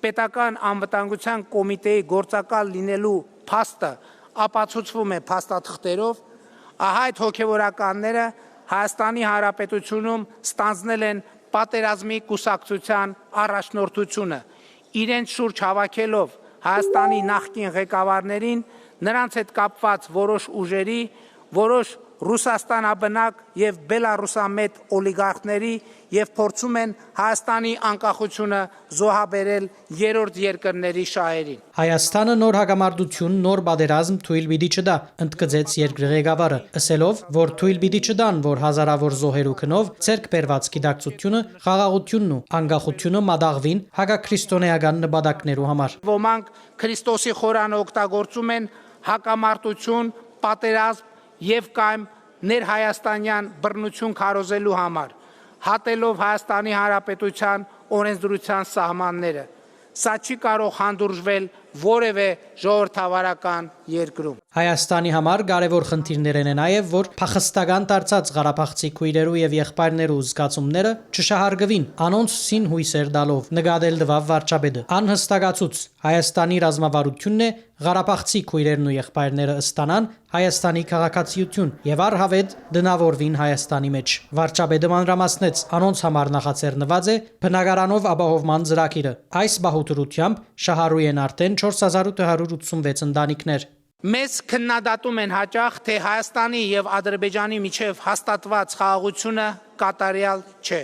պետական անվտանգության կոմիտեի գործակալ լինելու փաստը ապացուցվում է փաստաթղթերով, ահա այդ հոգևորականները Հայաստանի Հանրապետությունում ստանձնել են պատերազմի կուսակցության առաջնորդությունը, իրենց շուրջ հավաքելով Հայաստանի նախկին ղեկավարներին, նրանց հետ կապված որոշ ուժերի, որոշ ռուսաստանաբնակ եւ բելարուսամետ օլիգարխների եւ փորձում են Հայաստանի անկախությունը զոհաբերել երրորդ երկրների շահերին։ Հայաստանը նոր հակամարտություն, նոր պատերազմ թույլ պիտի չտա, ընդգծեց երկրի ղեկավարը, ասելով, որ թույլ պիտի չտան, որ հազարավոր զոհերու քնով ցերկ բերված գիտակցությունը, խաղաղությունն ու անկախությունը մատաղվին հակաքրիստոնեական նպատակներու համար։ Ոմանք Քրիստոսի խորանը օգտագործում են հակամարտություն, պատերազմ եւ կամ ներհայաստանյան բռնություն քարոզելու համար, հատելով Հայաստանի Հանրապետության օրենսդրության սահմանները։ Սա չի կարող հանդուրժվել որևէ ժողովրդավարական երկրում։ Հայաստանի համար կարևոր խնդիրներ են նաև, որ փախստական դարձած Ղարաբաղցի քույրերու եւ եղբայրներու զգացումները չշահարկվին, անոնց սին հույսեր տալով, նկատել տվավ վարչապետը։ Անհստակացուց Հայաստանի ռազմավարությունն է Ղարաբաղցի քույրերն ու եղբայրները ստանան Հայաստանի քաղաքացիություն եւ առհավետ դնավորվին Հայաստանի մեջ։ Վարչապետը մանրամասնեց, անոնց համար նախաձեռնված է բնակարանով ապահովման ծրագիրը։ Այս բահուտությամբ շահառու են արդեն 4886 ընտանիքներ։ Մեզ քննադատում են հաճախ, թե Հայաստանի եւ Ադրբեջանի միջև հաստատված խաղաղությունը կատարյալ չէ։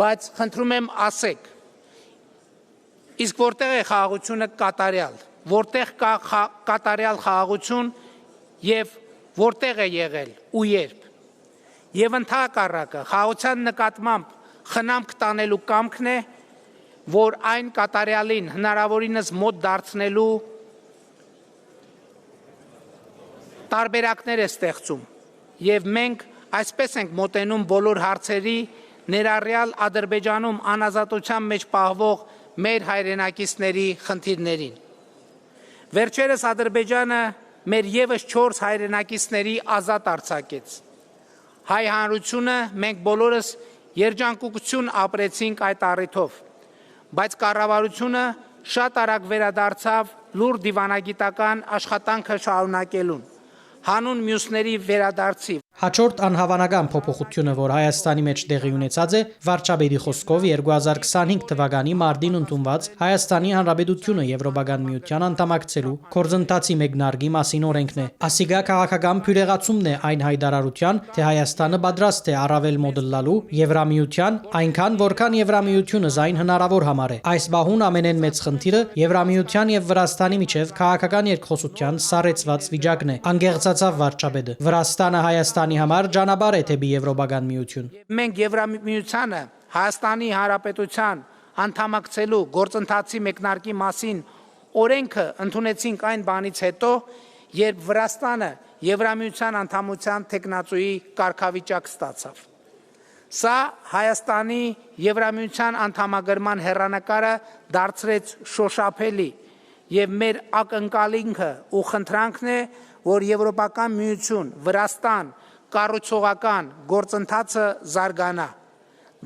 Բայց խնդրում եմ ասեք, իսկ որտեղ է խաղաղությունը կատարյալ, որտեղ կա կատարյալ խաղաղություն եւ որտեղ է եղել ու երբ։ Եվ ընդհակառակը խաղաղության նկատմամբ խնամք տանելու կամքն է, որ այն կատարյալին հնարավորինս մոտ դարձնելու տարբերակներ է ստեղծում եւ մենք այսպես ենք մոտենում բոլոր հարցերի, ներառյալ Ադրբեջանում անազատության մեջ պահվող մեր հայրենակիցների խնդիրներին։ Վերջերս Ադրբեջանը մեր եւս 4 հայրենակիցների ազատ արձակեց։ Հայ հանրությունը մենք բոլորս երջանկություն ապրեցինք այդ առիթով, բայց կառավարությունը շատ արագ վերադարձավ լուր դիվանագիտական աշխատանքը շարունակելուն, հանուն մյուսների վերադարձի։ Հաջորդ անհավանական փոփոխությունը, որ Հայաստանի մեջ տեղի ունեցած է, վարչապետի խոսքով 2025 թվականի մարտին ընդունված Հայաստանի Հանրապետությունը Եվրոպական միության անդամակցելու գործընթացի մեկնարկի մասին օրենքն է։ Ասիգա քաղաքական փյուրեղացումն է այն հայտարարության, թե Հայաստանը պատրաստ է առավել մոդելլալու Եվրամիության, այնքան որքան Եվրամիությունը զայն հնարավոր համարե։ Այս բահուն ամենեն մեծ խնդիրը Եվրամիության եւ Վրաստանի միջև քաղաքական երկխոսության սառեցված վիճակն է։ Անգեղծացավ վարչապետը։ Վրաստանը Հայաստանի համար ճանապարհ է դեպի Եվրոպական միություն։ Մենք Եվրամիությանը Հայաստանի Հանրապետության անդամակցելու գործընթացի մեկնարկի մասին օրենքը ընդունեցինք այն բանից հետո, երբ Վրաստանը Եվրամիության անդամության տեխնացուի կարգավիճակ ստացավ։ Սա Հայաստանի Եվրամիության անդամագրման հեռանկարը դարձրեց շոշափելի եւ մեր ակնկալինքը ու խնդրանքն է, որ Եվրոպական միություն Վրաստան կառուցողական գործընթացը զարգանա։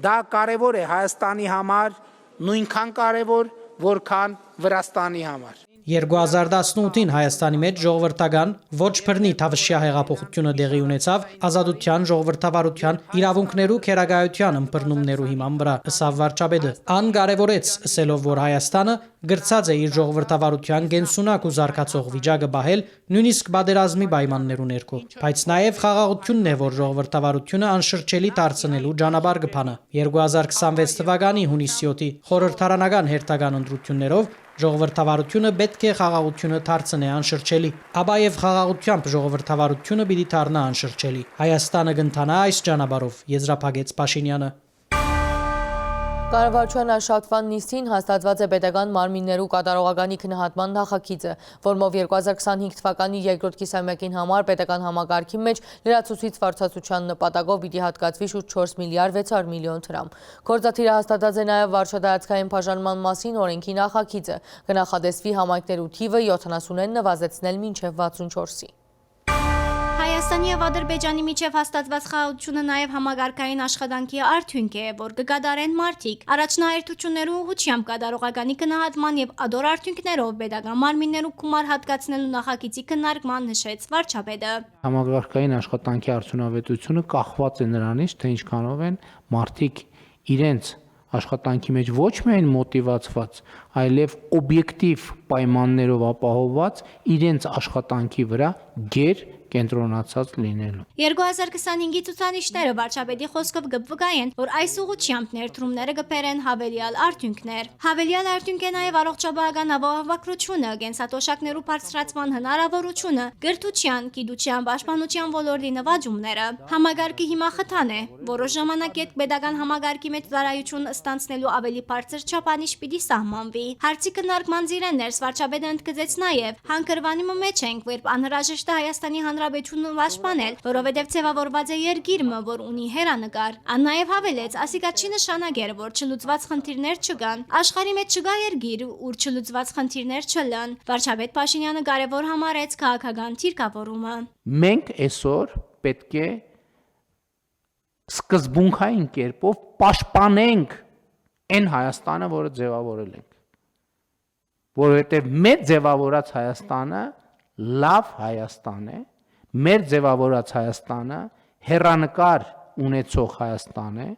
Դա կարևոր է Հայաստանի համար, նույնքան կարևոր, որքան Վրաստանի համար։ 2018-ին Հայաստանի մեջ ժողովրդական ոչ բռնի թավշյա հեղափոխությունը տեղի ունեցավ ազատության, ժողովրդավարության, իրավունքներու քերագայության ըմբռնումներու հիման վրա, ըսավ վարչապետը։ Ան կարևորեց, ասելով, որ Հայաստանը գրծած է իր ժողովրդավարության գենսունակ ու զարգացող վիճակը բահել նույնիսկ պատերազմի պայմաններու ներքո, բայց նաև խաղաղությունն է, որ ժողովրդավարությունը անշրջելի դարձնելու ճանապարհ կփանը։ 2026 թվականի հունիսի 7-ի խորհրդարանական հերթական ընտրություններով ժողովրդավարությունը պետք է խաղաղությունը դարձնե անշրջելի, ապա եւ խաղաղությամբ ժողովրդավարությունը պիտի դառնա անշրջելի։ Հայաստանը կընթանա այս ճանապարհով, եզրափակեց Փաշինյանը։ Կառավարության աշխատվան նիստին հաստատված է պետական մարմիններու կատարողականի քննադատման նախագիծը, որմով 2025 թվականի երկրորդ կիսամյակին համար պետական համագարքի մեջ լրացուցիչ վարձատրության նպատակով պիտի հատկացվի շուրջ 4 միլիարդ 600 միլիոն դրամ։ Գործադիրը հաստատած է նաև վարչադահացքային բաժանման մասին օրենքի նախագիծը, կնախադեсվի համայնքներու թիվը 70-ն նվազեցնել մինչև 64-ի։ Հայաստանի եւ Ադրբեջանի միջև հաստատված խաղաղությունը նաեւ համագարկային աշխատանքի արդյունք է, որ կգադարեն մարդիկ։ Առաջնահերթություններու ուղղությամբ կատարողականի գնահատման եւ ադոր արդյունքներով պետական մարմիններու գումար հատկացնելու նախագիծի քննարկման նշեց վարչապետը։ Համագարկային աշխատանքի արդյունավետությունը կախված է նրանից, թե ինչքանով են մարդիկ իրենց աշխատանքի մեջ ոչ միայն մոտիվացված, այլև օբյեկտիվ պայմաններով ապահովված իրենց աշխատանքի վրա գեր կենտրոնացած լինելու։ 2025-ի ցուցանիշները վարչապետի խոսքով կվկայեն, որ այս ուղղությամբ ներդրումները կբերեն հավելյալ արդյունքներ։ Հավելյալ արդյունք է նաև առողջապահական ապահովագրությունը, կենսաթոշակներու բարձրացման հնարավորությունը, գրթության, գիտության, պաշտպանության ոլորտի նվաճումները։ Համագարկի հիմա խթան է, որոշ ժամանակ հետ պետական համագարկի մեջ ծառայություն ստանցնելու ավելի բարձր չափանիշ պիտի սահմանվի։ Հարցի քննարկման ծիրեններս վարչապետը ընդգծեց նաև հանքրվանի մեջ ենք, որ անհրաժեշտ է Հայաստանի Հանրապետությունը պաշտպանել, որովհետև ձևավորված է երկիրը, որ ունի հերանեկար։ Ան նաև հավելեց, ասիկա չի նշանակեր, որ չլուծված խնդիրներ չկան։ Աշխարհի մեջ չկա երկիր, ուր չլուծված խնդիրներ չլան։ Վարչապետ Փաշինյանը կարևոր համարեց քաղաքական թիրքավորումը։ Մենք այսօր պետք է սկզբունքային կերպով պաշտպանենք այն Հայաստանը, որը ձևավորել ենք։ Որովհետև մեր ձևավորած Հայաստանը լավ Հայաստան է, մեր ձևավորած Հայաստանը հեռանկար ունեցող Հայաստան է,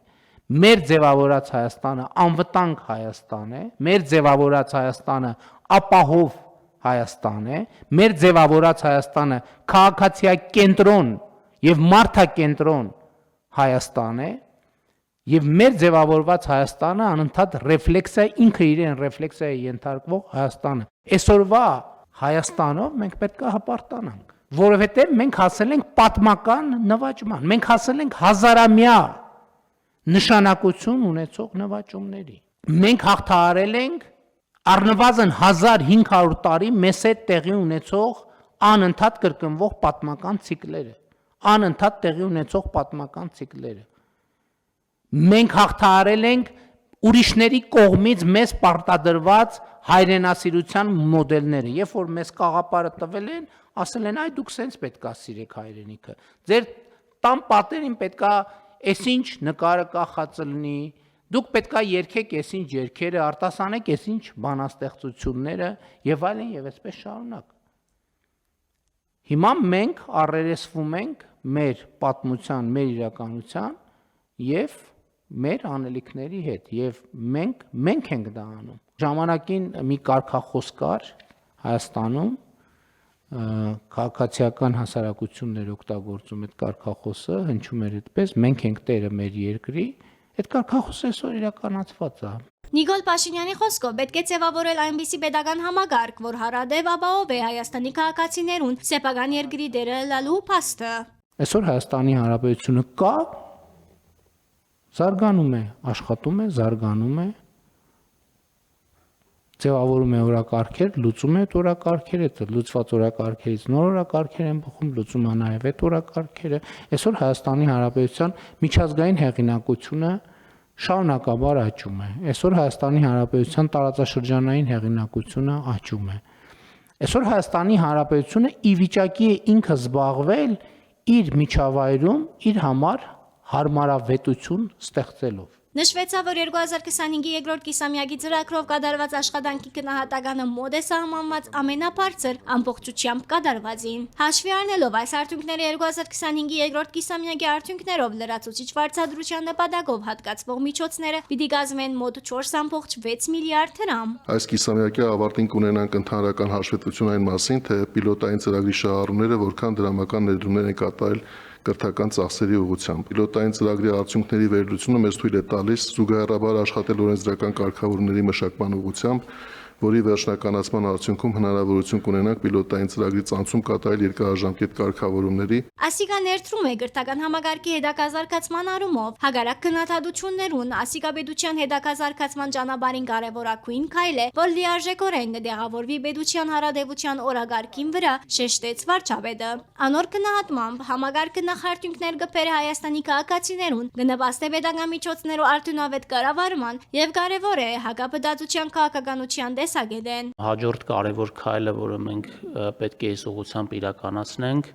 մեր ձևավորած Հայաստանը անվտանգ Հայաստան է, մեր ձևավորած Հայաստանը ապահով Հայաստան է, մեր ձևավորած Հայաստանը քաղաքացիակենտրոն եւ մարդակենտրոն Հայաստան է, եւ մեր ձևավորված Հայաստանը անընդհատ ռեֆլեքսիա, ինքը իրեն ռեֆլեքսիայի ենթարկվող Հայաստանը։ Այսօրվա Հայաստանով մենք պետք է հպարտանանք, որովհետև մենք հասել ենք պատմական նվաճման, մենք հասել ենք հազարամյա նշանակություն ունեցող նվաճումների։ Մենք հաղթահարել ենք առնվազն 1500 տարի մեզ հետ տեղի ունեցող անընդհատ կրկնվող պատմական ցիկլերը, անընդհատ տեղի ունեցող պատմական ցիկլերը։ Մենք հաղթահարել ենք ուրիշների կողմից մեզ պարտադրված հայրենասիրության մոդելները, երբ որ մեզ կաղապարը տվել են, ասել են, այ դուք սենց պետքա սիրեք հայրենիքը, ձեր տան պատերին պետքա այսինչ նկարը կախած լինի, դուք պետքա երգեք այսինչ երգերը, արտասանեք այսինչ բանաստեղծությունները եւ այլն եւ այսպես շարունակ։ Հիմա մենք առերեսվում ենք մեր պատմության, մեր իրականության եւ մեր անելիքների հետ եւ մենք ենք դա անում։ Ժամանակին մի կարգախոս կար Հայաստանում, քաղաքացիական հասարակություններ օգտագործում այդ կարգախոսը, հնչում էր այդպես, մենք ենք տերը մեր երկրի, այդ կարգախոսը այսօր իրականացված է։ Նիկոլ Փաշինյանի խոսքով պետք է ձևավորել այնպիսի pedagogan համագարկ, որ հարադեպ ապահով է Հայաստանի քաղաքացիներուն սեփական երկրի դերը լալու փաստը։ Այսօր Հայաստանի Հանրապետությունը կա, զարգանում է, աշխատում է, զարգանում է, ձևավորում է օրակարգեր, լուծում է այդ օրակարգերը, լուծված օրակարգերից նոր օրակարգեր են բխում, լուծում է նաև այդ օրակարգերը։ Այսօր Հայաստանի Հանրապետության միջազգային հեղինակությունը շարունակաբար աճում է։ Այսօր Հայաստանի Հանրապետության տարածաշրջանային հեղինակությունը աճում է։ Այսօր Հայաստանի Հանրապետությունը ի վիճակի է ինքը զբաղվել իր միջավայրում իր համար հարմարավետություն ստեղծելով։ Նշվեցավ, որ 2025-ի երկրորդ կիսամյակի ծրագրով կատարված աշխատանքի գնահատականը մոտ է սահմանված ամենաբարձր ամբողջությամբ կատարվածին։ Հաշվի առնելով այս արդյունքները 2025-ի երկրորդ կիսամյակի արդյունքներով լրացուցիչ վարձատրության նպատակով հատկացվող միջոցները պիտի կազմեն մոտ 4.6 միլիարդ դրամ։ Այս կիսամյակի ավարտին կունենանք ընդհանրական հաշվետվություն այն մասին, թե պիլոտային ծրագրի շահառուները որքան դրամական ներդրումներ են կատարել կրթական ծախսերի ուղղությամբ։ Պիլոտային ծրագրի արդյունքների վերլուծումը մեզ թույլ է տալիս զուգահեռաբար աշխատել օրենսդրական կարգավորումների մշակման ուղղությամբ, որի վերջնականացման արդյունքում հնարավորություն կունենանք պիլոտային ծրագրի ցանցում կատարել երկարաժամկետ կարգավորումների։ Ասիկա ներդրում է գրթական համագարկի հետակազարգացման առումով, հագարակ քննադատություններուն ասիկա պետության հետակազարգացման ճանապարհին կարևորագույն քայլ է, որ լիարժեքորեն կդեղավորվի պետության հարադեվության օրագարկին վրա, շեշտեց վարչապետը։ Անոր գնահատմամբ համագարկը նախարդյունքներ կբերի Հայաստանի քաղաքացիներուն, կնպաստի պետական միջոցներու արդյունավետ կառավարման եւ կարևոր է հակապետացության քաղաքականության տեսակետեն։ Հաջորդ կարևոր քայլը, որը մենք պետք է այս ուղղությամբ իրականացնենք,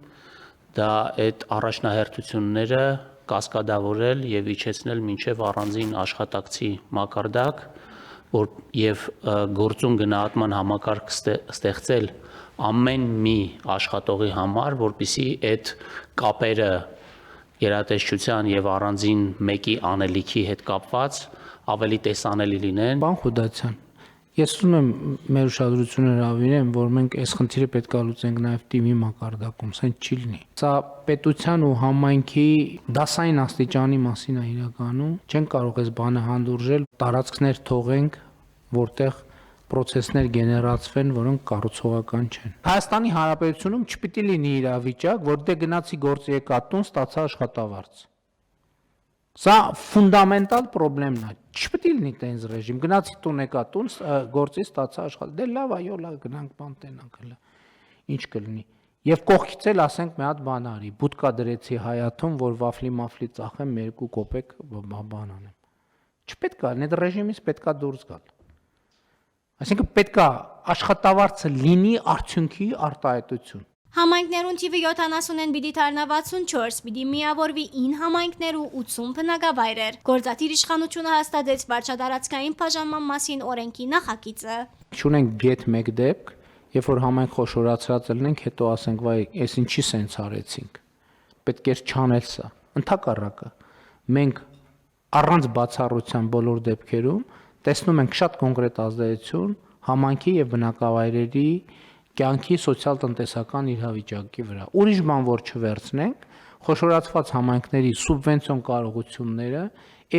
դա այդ առաջնահերթությունները կասկադավորել եւ իջեցնել մինչեւ առանձին աշխատակցի մակարդակ, որ եւ գործուն գնահատման համակարգ ստեղծել ամեն մի աշխատողի համար, որպիսի այդ կապերը գերատեսչության եւ առանձին մեկի անելիքի հետ կապված ավելի տեսանելի լինեն։ Պարոն Խուդացյան, ես ուզում եմ մեր ուշադրությունը հրավիրեմ, որ մենք այս խնդիրը պետք է լուծենք նաև թիմի մակարդակում, սենց չի լինի։ Սա պետության ու համայնքի դասային աստիճանի մասին է իրականում, չեն կարող այս բանը հանդուրժել, տարածքներ թողենք, որտեղ պրոցեսներ գեներացվեն, որոնք կառուցողական չեն։ Հայաստանի Հանրապետությունում չպիտի լինի իրավիճակ, որ դե գնացի գործի եկատուն, ստացա աշխատավարձ։ Սա ֆունդամենտալ պրոբլեմն է։ Չպետք է լինի տենց ռեժիմ։ Գնացի տուն եկատուն, գործի ստացա աշխատավարձ։ Դե լավ, այո, լավ, գնանք բան տենանք հələ։ Ինչ կլինի։ Եվ կողքից էլ ասենք մի հատ բան արի։ Բուտկա դրեցի հայաթում, որ վաֆլի ծախեմ 2 կոպեկ բան անեմ։ Չպետք է, այդ ռեժիմից պետք է դուրս գալ։ Այսինքն պետք է աշխատավարձը լինի արդյունքի արտահայտություն։ Համայնքներուն թիվը 70-են պիտի դառնա 64, պիտի միավորվի 9 համայնքներ ու 80 բնակավայրեր։ Գործադիր իշխանությունը հաստատեց վարչատարածքային բաժանման մասին օրենքի նախագիծը։ Չունենք գետ մեկ դեպք, երբ որ համայնք խոշորացրած լինենք, հետո ասենք, վայ, այս ինչի սենց արեցինք։ Պետք է չանել սա։ Ընդհակառակը, մենք առանց բացառության բոլոր դեպքերում տեսնում ենք շատ կոնկրետ ազդեցություն համայնքի եւ բնակավայրերի կյանքի սոցիալ-տնտեսական իրավիճակի վրա։ Ուրիշ բան որ չվերցնենք, խոշորացված համայնքների սուբվենցիոն կարողությունները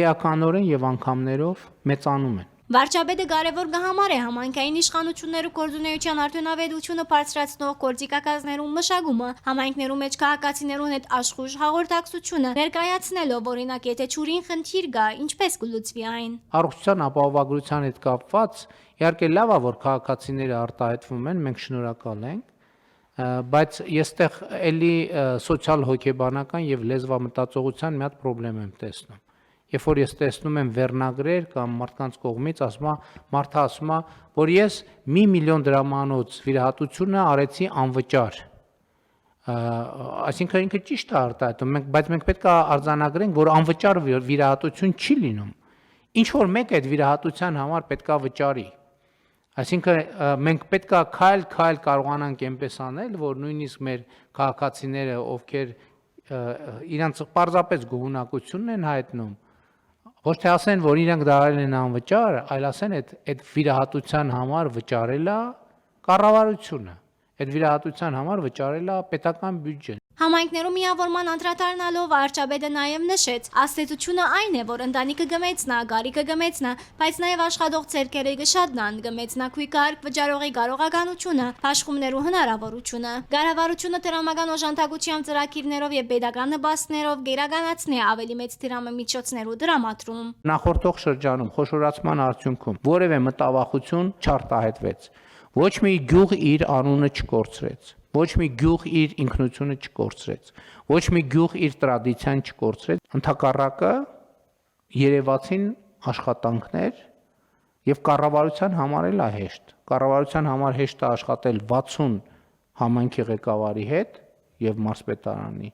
էականորեն եւ անգամներով մեծանում են։ Վարչապետը կարևոր կհամարի համայնքային իշխանություններու գործունեության արդյունավետությունը բարձրացնող գործիքակազմերու մշակումը, համայնքներու մեջ քաղաքացիներուն հետ աշխույժ հաղորդակցությունը ներկայացնելով օրինակ եթե ճուրին խնդիր կա, ինչպես կլուծվի այն։ Առողջության ապահովագրության հետ կապված իհարկե լավ է որ քաղաքացիները արտահայտվում են, մենք շնորհակալ ենք, բայց եստեղ էլի սոցիալ հոգեբանական եւ լեզվամտածողության մի հատ խնդրեմ եմ տեսնում։ Երբ որ ես տեսնում եմ վերնագրեր կամ մարդկանց կողմից մարդը ասում է, որ ես 1 միլիոն դրամանոց վիրահատությունը արեցի անվճար։ Այսինքն ինքը ճիշտ է արտահայտում, բայց մենք պետք է արձանագրենք, որ անվճար վիրահատություն չի լինում։ Ինչ որ մեկ այդ վիրահատության համար պետք է վճարի։ Այսինքն մենք պետք է քայլ կարողանանք այնպես անել, որ նույնիսկ մեր քաղաքացիները, ովքեր իրանց պարզապես գոհունակությունն են հայտնում, ոչ թե ասեն, որ իրենք դարել են անվճար, այլ ասեն, այդ վիրահատության համար վճարել է կառավարությունը, այդ վիրահատության համար վճարել է պետական բյուջեն։ Համայնքներում միավորման անդրադառնալով վարչապետը նաև նշեց, աստեցությունը այն է, որ ընտանիքը գմեցնա, գարիկը գմեցնա, բայց նաև աշխատող ցերկերը գշադնան, գմեցնա քույկարկ վճարողի կարողականությունը, աշխումներու հնարավորությունը։ Կառավարությունը տրամական օժանդակությամբ ծրագիրներով եւ pedagogan նպաստներով գերականացնի ավելի մեծ դրամը միջոցներու դրամատրում։ Նախորդող շրջանում խոշորացման արդյունքում որևէ մտավախություն չարտահայտվեց։ Ոչ մի գյուղ իր անունը չկորցրեց։ Ոչ մի գյուղ իր ինքնությունը չկորցրեց, ոչ մի գյուղ իր տրադիցիան չկորցրեց, ընդհակառակը երևացին աշխատանքներ եւ կառավարության համար էլ է հեշտ։ Կառավարության համար հեշտ է աշխատել 60 համայնքի ղեկավարի հետ եւ մարզպետարանի,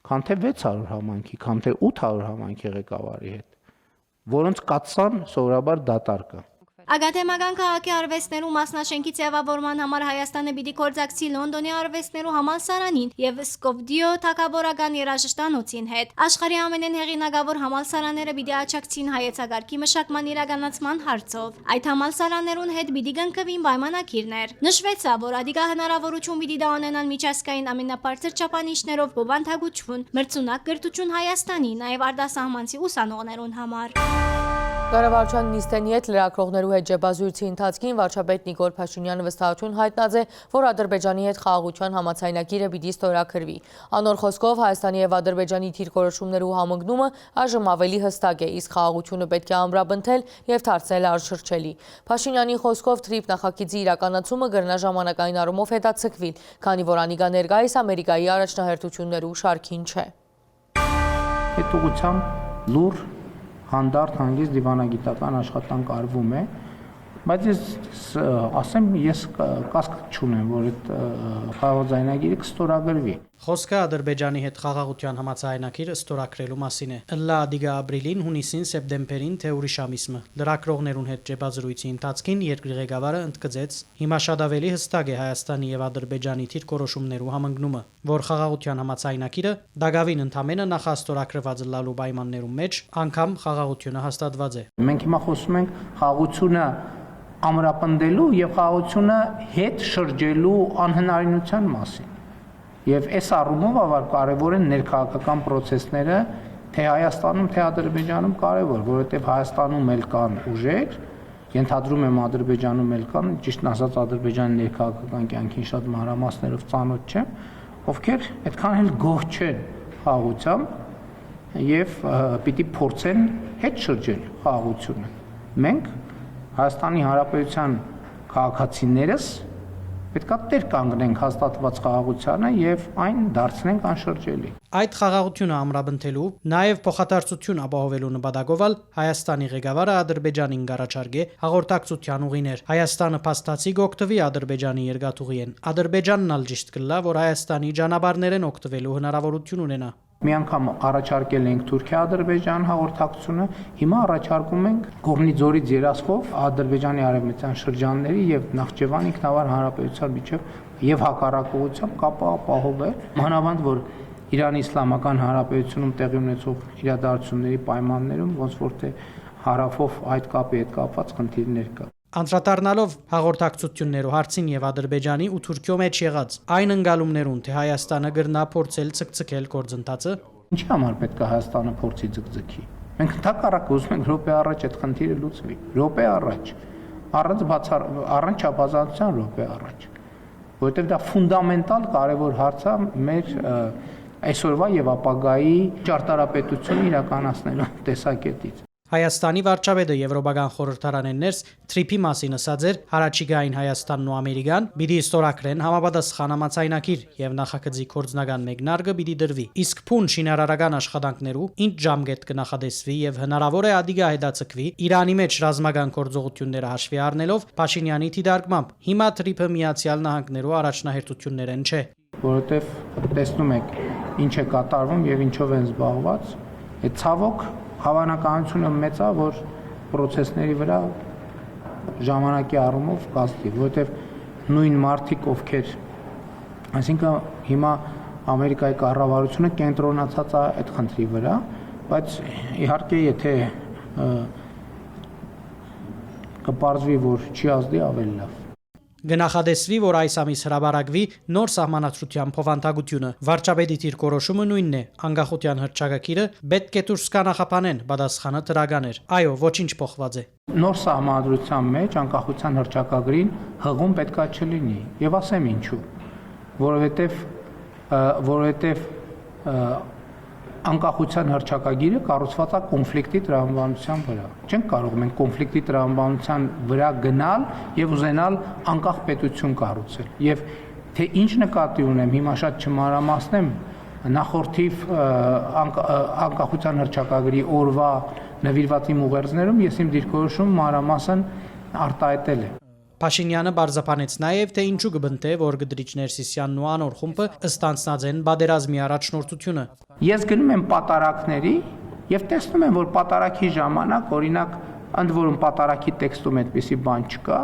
քան թե 600 համայնքի, քան թե 800 համայնքի ղեկավարի հետ, որոնց կացան սովորաբար դատարկը։ Ագաթեմական քաղաքի արվեստներու մասնաշենքի ձևավորման համար Հայաստանը պիտի կորձակցի Լոնդոնի արվեստներու համալսարանին եւ Սկոպդիո թագավորական երաժշտանոցին հետ։ Աշխարհի ամենեն հեղինակավոր համալսարանները պիտի աջակցին հայեցակարգի մշակման իրականացման հարցով։ Այդ համալսարաններուն հետ պիտի կնքվին պայմանագիրներ։ Նշվեցա, որ ադիգա հնարավորություն պիտի դա ունենան միջազգային ամենաբարձր չափանիշներով բովանդակություն, մրցունակ կրթություն Հայաստանի, նաեւ արտասահմանցի ուսանողներուն համար։ Կառավարության նիստենի հետ լրագրողներու հետ ջեբազույցի ընթացքին վարչապետ Նիկոլ Փաշինյանը վստահություն հայտնած է, որ Ադրբեջանի հետ խաղաղության համաձայնագիրը պիտի ստորագրվի։ Անոր խոսքով Հայաստանի եւ Ադրբեջանի դիրքորոշումներու համընկնումը այժմ ավելի հստակ է, իսկ խաղաղությունը պետք է ամրապնդել եւ դարձնել անշրջելի։ Փաշինյանի խոսքով թրիփ նախագիծի իրականացումը կրնա ժամանակային առումով հետաձգվել, քանի որ անիկա ներկայիս Ամերիկայի առաջնահերթություններու շարքին չէ։ Այդ ուղղությամբ լուր հանդարտ հանգիստ դիվանագիտական աշխատանք արվում է, բայց ես կասկ չունեմ, որ այդ խաղաղությունագիրը կստորագրվի։ Խոսքը Ադրբեջանի հետ խաղաղության համաձայնագիրը ստորագրելու մասին է։ Ըլլա ադիգա ապրիլին, հունիսին, սեպտեմբերին, թե ուրիշ ամիսը լրագրողներուն հետ ջեբազրույցի ընթացքին երկրի ղեկավարը ընդգծեց, հիմա շատ ավելի հստակ է Հայաստանի եւ Ադրբեջանի դիրքորոշումներու համընկնումը, որ խաղաղության համաձայնագիրը դակավին ընդամենը նախաստորագրված լալու պայմաններում մեջ անգամ խաղաղությունը հաստատված է։ Մենք հիմա խոսում ենք խաղաղությունը ամրապնդելու եւ խաղաղությունը հետ շրջելու անհնարինության մասին։ Եվ այս առումով ավար կարևոր են ներքաղաքական process-ները թե Հայաստանում, թե Ադրբեջանում կարևոր, որովհետև Հայաստանում էլ կան ուժեր, ենթադրում եմ Ադրբեջանում էլ կան, ճիշտն ասած Ադրբեջանի ներքաղաքական կյանքին շատ մանրամասներով ծանոթ չեմ, ովքեր այդքան էլ գոհ չեն խաղաղությամբ եւ պիտի փորձեն հետ շրջել խաղաղությունը։ Մենք Հայաստանի Հանրապետության քաղաքացիներս պետքա տեր կանգնենք հաստատված խաղաղությանը եւ այն դարձնենք անշրջելի։ Այդ խաղաղությունը ամրապնդելու, նաեւ փոխադարձություն ապահովելու նպատակով Հայաստանի ղեկավարը Ադրբեջանին գարաչարգե հաղորդակցության ուղիներ։ Հայաստանը փաստացի գոկտվի Ադրբեջանի երկաթուղին։ Ադրբեջանն ալ ճիշտ կլա, որ Հայաստանի ճանապարհներեն օգտվելու հնարավորություն ունենա։ Մի անգամ առաջարկել ենք Թուրքիա-Ադրբեջան հաղորդակցությունը, հիմա առաջարկում ենք Կողմնիձորից երասխով Ադրբեջանի արևմտյան շրջանների եւ Նախճեվան ինքնավար հանրապետության միջև եւ հակառակողությամբ կապը ապահովել, մանավանդ որ Իրանի Իսլամական Հանրապետությունում տեղի ունեցող իրադարձությունների պայմաններում ոնց որ թե հարավով այդ կապի հետ կապված խնդիրներ կա։ Անդրադառնալով հաղորդակցություններու հարցին եւ Ադրբեջանի ու Թուրքիո մեջ եղած այն ընկալումներուն, թե Հայաստանը գրնա փորձել ցկցկել գործընթացը, ինչի համար պետք է Հայաստանը փորձի ցկցկի։ Մենք ընդհակառակը ուզում ենք րոպե առաջ այդ խնդիրը լուծվի։ Րոպե առաջ, առանց չափազանցության րոպե առաջ, որովհետեւ դա ֆունդամենտալ կարևոր հարց է մեր այսօրվա եւ ապագայի ճարտարապետությունը իրականացնելու տեսակետից։ Հայաստանի վարչապետը Եվրոպական խորհրդարանեն ներս թրիփի մասին ասած էր, հարաճիգային Հայաստանն ու Ամերիկան պիտի ստորագրեն համապատասխան համաձայնագիր եւ նախագծի կորձնական մեկնարկը պիտի դրվի։ Իսկ փուն շինարարական աշխատանքներու ինչ ժամկետ կնախադեсվի եւ հնարավոր է ադիգա հետաձգվի Իրանի մեջ ռազմական գործողությունները հաշվի առնելով Փաշինյանի դիտարկմամբ հիմա թրիփը Միացյալ Նահանգներու առաջնահերթություններն չէ։ Որովհետեւ տեսնում եք ինչ է կատարվում եւ ինչով են զբաղված, այդ ցավոք հավանականությունը մեծ է, որ process-ների վրա ժամանակի առումով կազմի, որովհետև նույն մարդիկ, ովքեր, այսինքն հիմա Ամերիկայի կառավարությունը կենտրոնացած է այդ խնդրի վրա, բայց իհարկե եթե կպարզվի, որ չի ազդի, ավելի լավ։ Գնահատեսվի, որ այս ամիս հրաբարակվի նոր սահմանադրության փոխանցագությունը։ Վարչապետի դիրքորոշումը նույնն է։ Անկախության հռչակագիրը պետք է դուրս գա նախապանեն, պատասխանը դրական էր։ Այո, ոչինչ փոխված է։ Նոր սահմանադրության մեջ անկախության հռչակագրին հղում պետքա չլինի։ Եվ ասեմ ինչու։ Որովհետև անկախության հռչակագիրը կառուցված է կոնֆլիկտի տրամաբանության վրա։ Չենք կարող մենք կոնֆլիկտի տրամաբանության վրա գնալ եւ ուզենալ անկախ պետություն կառուցել։ Եվ թե ինչ նկատի ունեմ, հիմա շատ չմանրամասնեմ, նախորդիվ անկախության հռչակագրի օրվա նվիրված իմ ուղերձներում ես իմ դիրքորոշումը մանրամասն արտահայտել եմ։ Փաշինյանը բարձրացնեց նաև, թե ինչու կբնթե, որ Գդրիչ Սիսյանն ու անոր խումբը ստանցնած են բادرազմի առաջնորդությունը։ Ես գնում եմ պատարակների եւ տեսնում եմ, որ պատարակի ժամանակ, օրինակ, ընդ որում պատարակի տեքստում այդպիսի բան չկա,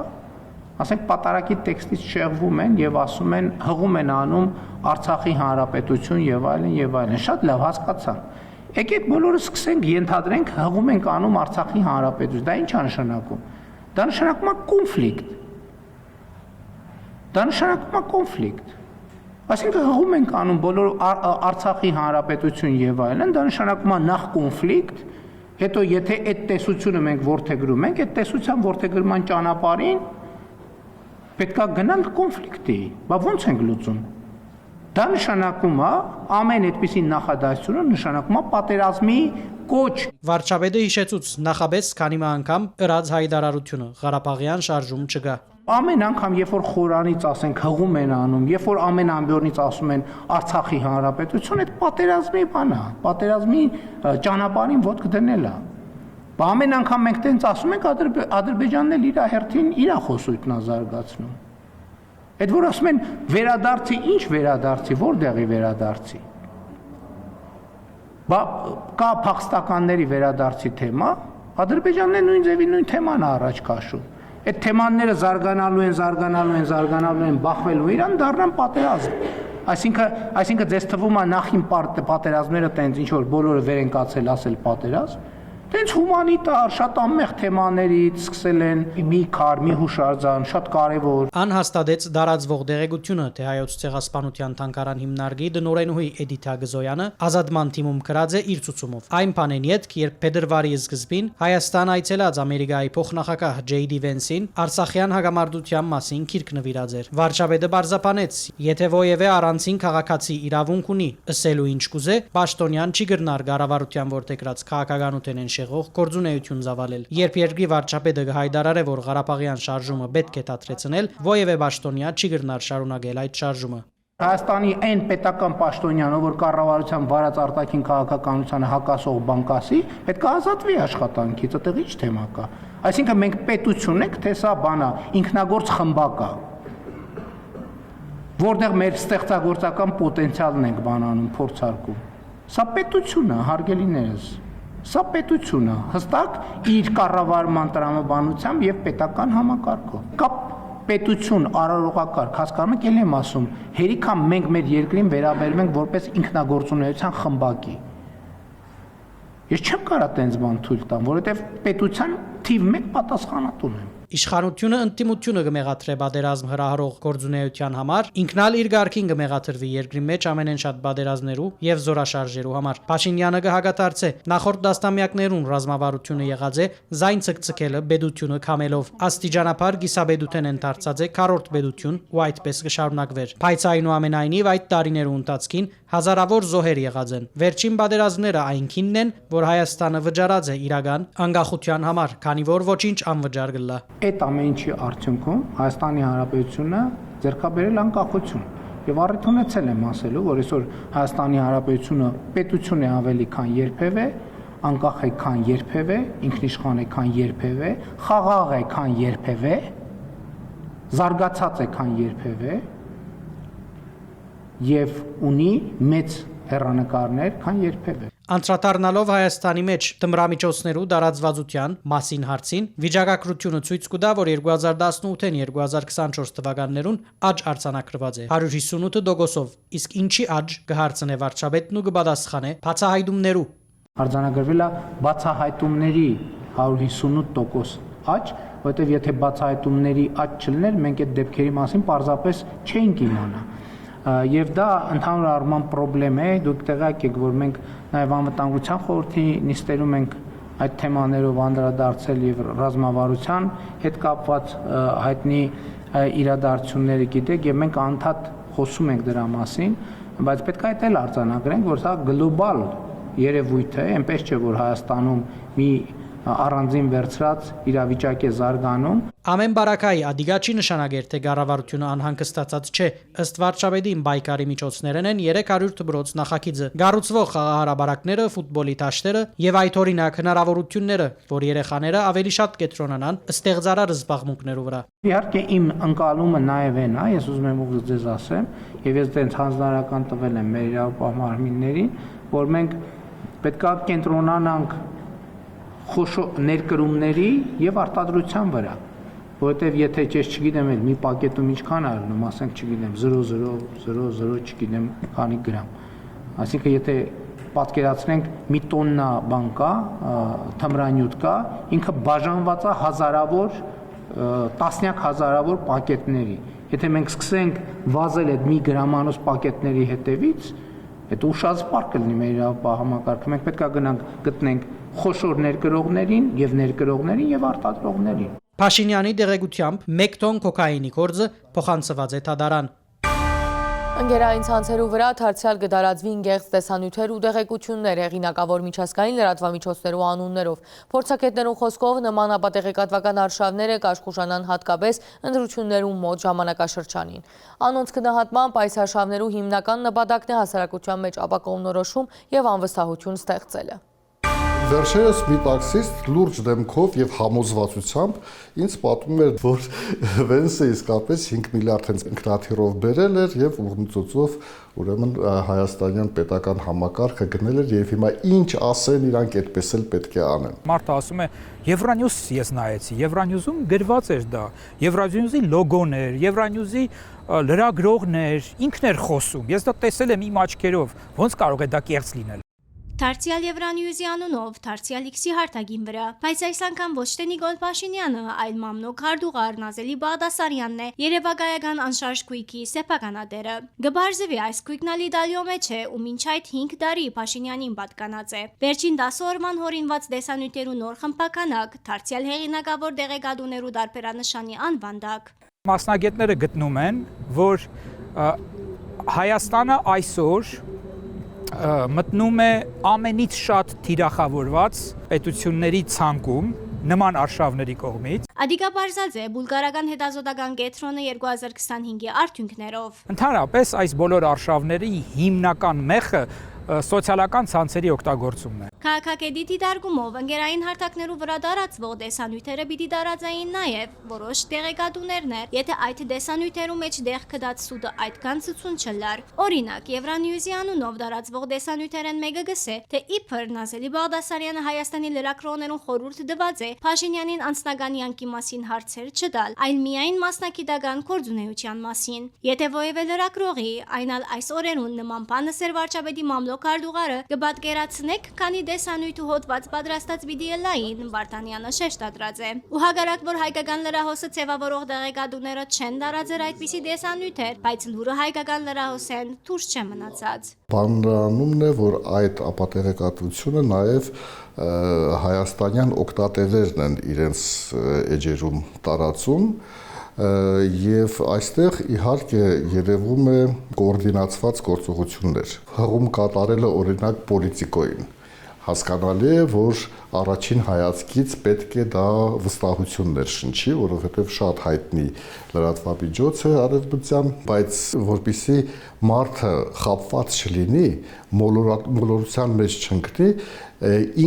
ասենք պատարակի տեքստից շեղվում են եւ ասում են, հղում են անում Արցախի հանրապետություն եւ այլն եւ այլն։ Շատ լավ հասկացա։ Եկեք բոլորը սկսենք ենթադրենք, հղում ենք անում Արցախի հանրապետություն։ Դա ի՞նչ է նշանակում։ Դա նշանակում է կոնֆլիկտ։ Դա նշանակում է կոնֆլիկտ։ Այսինքն հղում ենք անում բոլոր Արցախի հանրապետություն եւ այլն, դա նշանակում է նախ կոնֆլիկտ, հետո եթե այդ տեսությունը մենք ворթեգրում ենք, այդ տեսության ворթեգրման ճանապարհին պետքա գնանք կոնֆլիկտի։ Բա ո՞նց ենք լուծում։ Դա նշանակում է ամեն այդպիսի նախադասությունը նշանակում է պատերազմի կոչ։ Վարչապետը հիշեցուց նախաբես քանի անգամ ըրած հայտարարությունը Ղարաբաղյան շարժում չկա։ Ամեն անգամ, երբ որ խորանից ասենք հղում են անում, երբ որ ամեն ամբյորնից ասում են Արցախի հանրապետություն, այդ պատերազմի բան է, պատերազմի ճանապարհին ոտք դնել է։ Բա ամեն անգամ մենք տենց ասում ենք Ադրբեջանն էլ իր հերթին իր խոսույթն է զարգացնում։ Այդ որ ասում են վերադարձի, ինչ վերադարձի, որտեղի վերադարձի։ Բա կա փախստականների վերադարձի թեմա, Ադրբեջանն է նույն ձևի նույն թեման է առաջ քաշում։ Այդ թեմաները զարգանալու են, բախվելու իրան դառնան պատերազմ։ Այսինքն ձեզ թվում է նախին պատերազմները տենց ինչ որ բոլորը վեր են կացել ասել պատերազմ, տենց հումանիտար, շատ անմեղ թեմաներից սկսել են մի քար, մի հուշարձան, շատ կարևոր։ Անհաստատեց դարածվող դեղեցությունը, թե հայոց ցեղասպանության թանգարան հիմնարկի դնորենուհի Էդիթա Գզոյանը ազատման թիմում գրած է իր ցուցումով։ Այն բանեն յետք, երբ փետրվարի սկզբին Հայաստան այցելած Ամերիկայի փոխնախագահ Ջեյդի Վենսին Արցախյան հագամարտության մասին գիրք նվիրած էր։ Վարչապետը բարձրապանեց, եթե ովևէ առանցին քաղաքացի իրավունք ունի ըսելու ինչ կուզե, Պաշտոնյան չի գրնար կառավարության ворթեգրած քաղաքականութեն գործունեություն զավալել։ Երբ երկրի վարչապետը հայտարարե, որ Ղարաբաղյան շարժումը պետք է դադրեցնել, ովևէ պաշտոնյա չի գրնար շարունակել այդ շարժումը։ Հայաստանի այն պետական պաշտոնյանը, որ կառավարության վարած արտաքին քաղաքականությանը հակասող բանկասի, պետք է ազատվի աշխատանքից, այդտեղ ինչ թեմա կա։ Այսինքն մենք պետություն ենք, թե սա բանա, ինքնագործ խմբակ է, որտեղ մեր ստեղծագործական պոտենցիալն ենք բանանում, փորձարկում։ Սա պետություն է, հարգելիներս։ Սա պետությունը հստակ իր կառավարման տրամաբանությամբ եւ պետական համակարգով։ Կա պետություն արարողակարգ, հասկանում եք, ել եմ ասում, հերիքա մենք մեր երկրին վերաբերում ենք որպես ինքնագործունեության խմբակի։ Ես չեմ կարող տենց բան թույլ տամ, որովհետեւ պետության թիվ 1 պատասխանատուն եմ։ Իշխանությունը ընդդիմությունը կմեղադրե պատերազմ հրահրող գործունեության համար, ինքնալ իր ղարքին կմեղադրվի երկրի մեջ ամենեն շատ պատերազմներու եւ զորաշարժերու համար։ Փաշինյանը կհագատարցե նախորդ դաստամյակներուն ռազմավարությունը եղած է զայն ցկցկելը բեդությունը կամելով։ Աստիճանաբար գիսաբեդութեն են դարձած է քառորդ բեդություն ու այդպես կշարունակվեր։ Բայց այնուամենայնիվ այդ տարիներու ընթացքին հազարավոր զոհեր եղած են։ Վերջին պատերազմները այնքինն են, որ Հայաստանը վճարած է իրական անկախության համար, քանի որ ոչինչ անվճար գլա։ Այդ ամեն ինչի արդյունքում Հայաստանի Հանրապետությունը ձեռքաբերել անկախություն եւ առիթ ունեցել եմ ասելու, որ այսօր Հայաստանի Հանրապետությունը պետություն է ավելի քան երբևէ, անկախ է քան երբևէ, ինքնիշխան է քան երբևէ, խաղաղ է քան երբևէ, զարգացած է քան երբևէ եւ ունի մեծ հեռանկարներ քան երբևէ։ Անդրադառնալով Հայաստանի մեջ թմրամիջոցներու դարածվածության մասին հարցին, վիճակագրությունը ցույց կտա, որ 2018-ին 2024 թվականներուն աճ արձանագրված է 158%, իսկ ինչի աճ կհարցնե վարչապետն ու կպատասխանե բացահայտումներու։ Արձանագրվել է բացահայտումների 158% աճ, որովհետև եթե բացահայտումների աճ չլիներ, մենք այդ դեպքերի մասին պարզապես չէինք իմանա։ Եվ դա ընդհանուր առմամբ խնդրեմ է, դուք տեղյակ եք, որ մենք նաև անվտանգության խորհրդի նիստերում ենք այդ թեմաներով անդրադարձել եւ ռազմավարության հետ կապված հայտնի իրադարձությունները գիտեք եւ մենք անդադ խոսում ենք դրա մասին, բայց պետք է այդել արձանագրենք, որ սա գլոբալ երևույթ է, այնպես չէ, որ Հայաստանում մի առանձին վերցրած իրավիճակ է զարգանում։ Ամեն բարակայի ադիգա չի նշանակեր, թե կառավարությունը անհանգստացած չէ, ըստ վարչապետին բայկարի միջոցներն են 300 դպրոց նախագիծը, գառուցվող խաղահարաբարակները, ֆուտբոլի տաշտերը եւ այդ օրինակ հնարավորությունները, որ երեխաները ավելի շատ կենտրոնանան ստեղծարար զբաղմունքներու վրա։ Իհարկե իմ ընկալումը նաեւ է նա, ես ուզում եմ ուղղակի ձեզ ասեմ, եւ ես դենց հանձնարարական տվել եմ մեր իրավապահ մարմիններին, որ մենք պետքա կենտրոնանանք խոշոր ներկրումների եւ արտադրության վրա, որովհետեւ եթե ես չգիտեմ մի պակետում ինչքան է առնում, ասենք չգիտեմ 0.00 չգիտեմ քանի գրամ, այսինքն եթե պատկերացնենք մի տոննա բան կա, թմրանյութ կա, ինքը բաժանված է հազարավոր, տասնյակ հազարավոր պակետների, եթե մենք սկսենք վազել այդ մի գրամանոց պակետների հետևից, այդ ուշազբար կլինի մեր իրավապահ համակարգը, մենք պետք է գնանք գտնենք խոշոր ներկրողներին եւ ներկրողներին եւ արտադրողներին։ Փաշինյանի դեղեցությամբ 1 տոն կոկայինի կորձը փոխանցված է Թադարան։ Ընկերային ցանցերու վրա դարձյալ կդարածվի ինգեղծ տեսանյութեր ու տեղեկություններ հեղինակավոր միջազգային լրատվամիջոցներու անուններով։ Փորձագետներու խոսքով նման ապատեղեկատվական արշավները կաշխուժանան հատկապես ընտրություններու մոտ ժամանակաշրջանին։ Անոնց գնահատմամբ այս արշավներու հիմնական նպատակն է հասարակության մեջ ապակողմնորոշում եւ անվստահություն ստեղծելը։ Վերջերս մի տաքսիստ լուրջ դեմքով եւ համոզվածությամբ ինձ պատմում էր, որ Վենսը իսկապես 5 միլիարդ ինքնաթիռով բերել էր եւ ուղղությունով ուրեմն հայաստանյան պետական համակարգը գնել էր եւ հիմա ինչ ասեն իրանք այդպես էլ պետք է անեն։ Մարդը ասում է Евроньюզ ես նայեցի, Евроньյուզում գրված էր դա, Евроньյուզի լոգոներ, Евроньյուզի լրագրողներ, ինքն էր խոսում։ Ես դա տեսել եմ իմ աչքերով, ոնց կարող է դա կեղծ լինել։ Դարձյալ Евроньյուզի անունով, դարձյալ X-ի հարթագին վրա, բայց այս անգամ ոչ թե Նիկոլ Փաշինյանը, այլ մամնոք հարդուղար Նազելի Բաղդասարյանն է երևակայական անշարժ քույքի սեփականատերը։ Գբարզվի այս քույքն ալիդալիո մեջ է ու մինչ այդ 5 տարի Փաշինյանին պատկանած է։ Վերջին 10 օրման հորինված դեսանյութերու նոր խմբականակ, դարձյալ հեղինակավոր դեղեկատուներու դարբերանշանի անվանդակ։ Մասնագետները գտնում են, որ Հայաստանը այսօր մտնում է ամենից շատ թիրախավորված պետությունների ցանկում նման արշավների կողմից։ Ադիգա Բարզաձե բուլգարական հետազոտական կենտրոնը 2025-ի արդյունքներով։ Ընդհանրապես այս բոլոր արշավների հիմնական մեխը սոցիալական ցանցերի օգտագործումն է։ Քաղաքագետի դիտարկումով ընկերային հարթակներու վրա դարածվող դեսանյութերը պիտի դարածային նաև որոշ տեղեկատուներներ, եթե այդ դեսանյութերու մեջ դեղ կդած սուդը այդքան ցցուն չլար։ Օրինակ, Евроньюզի անունով դարածվող դեսանյութերեն մեկը գսե, թե իբր Նազելի Բաղդասարյանը Հայաստանի լրագրողներուն խորհուրդ տված է Փաշինյանին անձնական յանքի մասին հարցեր չտալ, այլ միայն մասնակիտական գործունեության մասին։ Եթե ովևէ լրագրողի, այնալ այս օրերուն նման բանը Սեր վարչապետի մամլոք արդուղարը կպատկերացնեք, քանի դեսանյութ ու հոդված պատրաստած վիդեոյին Վարդանյանը շեշտադրած է։ Ու հակառակ որ հայկական լրահոսը ձևավորող տեղեկատուները չեն դարածել այդպիսի դեսանյութեր, բայց լուրը հայկական լրահոսեն դուրս չէ մնացած։ Բանրանումն է, որ այդ ապատեղեկատվությունը նաև հայաստանյան օգտատերերն են իրենց էջերում տարածում եւ այստեղ իհարկե երևում է կոորդինացված գործողություններ։ Հղում կատարելը օրինակ պոլիտիկոին։ Հասկանալի է, որ առաջին հայացքից պետք է դա վստահություններ շնչի, որովհետև շատ հայտնի լրատվամիջոց է արևմտյան, բայց որպեսզի մարդը խաբված չլինի, մոլորության մեջ չընկնի,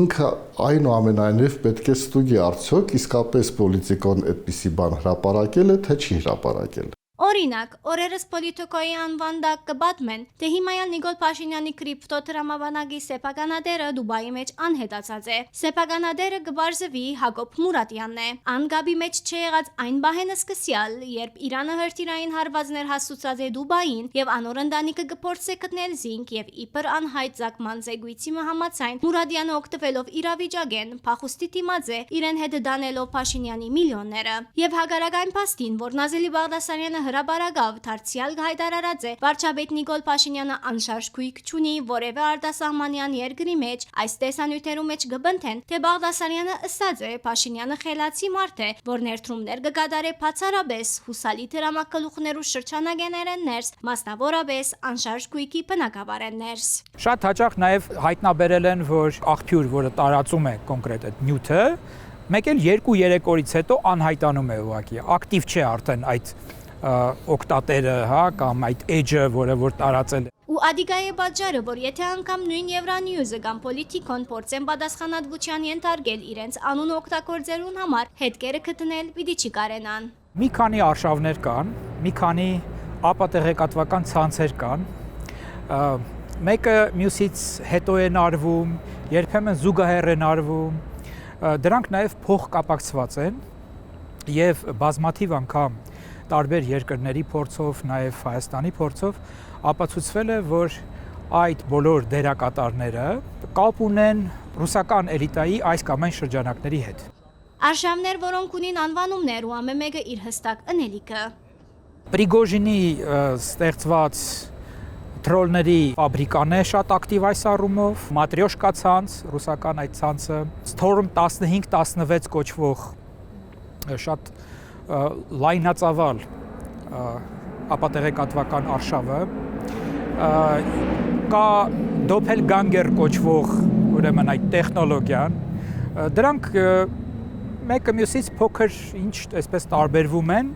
ինքը այնուամենայնիվ պետք է ստուգի արդյոք իսկապես պոլիտիկոն այդպիսի բան հրապարակել է, թե չի հրապարակել։ Օրինակ, օրերս Պոլիտիկոյի անվան դակ կբատմեն, թե հիմայան Նիկոլ Փաշինյանի կրիպտո տրամաբանագի սեփականատերը Դուբայի մեջ անհետացած է։ Սեփականատերը գբարձվի Հակոբ Մուրադյանն է։ Ան գաբի մեջ չեղած այն բահենը սկսյալ, երբ Իրանը հրթիռային հարվածներ հասցուցած է Դուբային եւ անոր ընտանիքը կփորձե գտնել զինք եւ իբր անհայտ զակման զեկույցի համաձայն Մուրադյանը օգտվելով իրավիճակեն փախուստի դիմաց է իրեն հետ դանելով Փաշինյանի միլիոնները եւ հագարակային փաստին, որ Նազելի Բաղդասարյանը հրաբարագավ դարձյալ հայտարարած է վարչապետ Նիկոլ Փաշինյանը անշարժ քույք չունի որևէ արտասահմանյան երկրի մեջ այս տեսանյութերու մեջ գբնթեն թե Բաղդասարյանը ըսած է Փաշինյանը խելացի մարդ է որ ներդրումներ կգադարե բացառապես հուսալի դրամակալուխներու շրջանագեներեն ներս մասնավորապես անշարժ քույքի բնակավարեն ներս Շատ հաճախ նաև հայտնաբերել են որ աղբյուր որը տարածում է կոնկրետ այդ նյութը մեկ էլ 2-3 օրից հետո անհայտանում է ուղղակի ակտիվ չէ արդեն այդ օկտատերը, հա, կամ այդ edge-ը, որը որ տարածել է։ Ու ադիգայի պատճառը, որ եթե անգամ նույն Եվրանյուզը կամ Պոլիտիկոն փորձեն պատասխանատվության ենթարկել իրենց անունը օգտագործելուն համար, հետքերը գտնել պիտի չի կարենան։ Մի քանի արշավներ կան, մի քանի ապատեղեկատվական ցանցեր կան։ Մեկը մյուսից հետո են արվում, երբեմն զուգահեռ են արվում։ Դրանք նաև փոխկապակցված են եւ բազմաթիվ անգամ տարբեր երկրների փորձով, նաև Հայաստանի փորձով ապացուցվել է, որ այդ բոլոր դերակատարները կապ ունեն ռուսական էլիտայի այս կամ այն շրջանակների հետ։ Արշավներ, որոնք ունին անվանումներ ու ամեն մեկը իր հստակ ընելիքը։ Պրիգոժինի ստեղծված թրոլների ֆաբրիկան է շատ ակտիվ այս առումով, Matryoshka ցանց, ռուսական այդ ցանցը, Storm 15-16 կոչվող շատ լայնածավալ ապատեղեկատվական արշավը կա դոփելգանգեր կոչվող ուրեմն այդ տեխնոլոգիան դրանք մեկը մյուսից փոքր ինչ այսպես տարբերվում են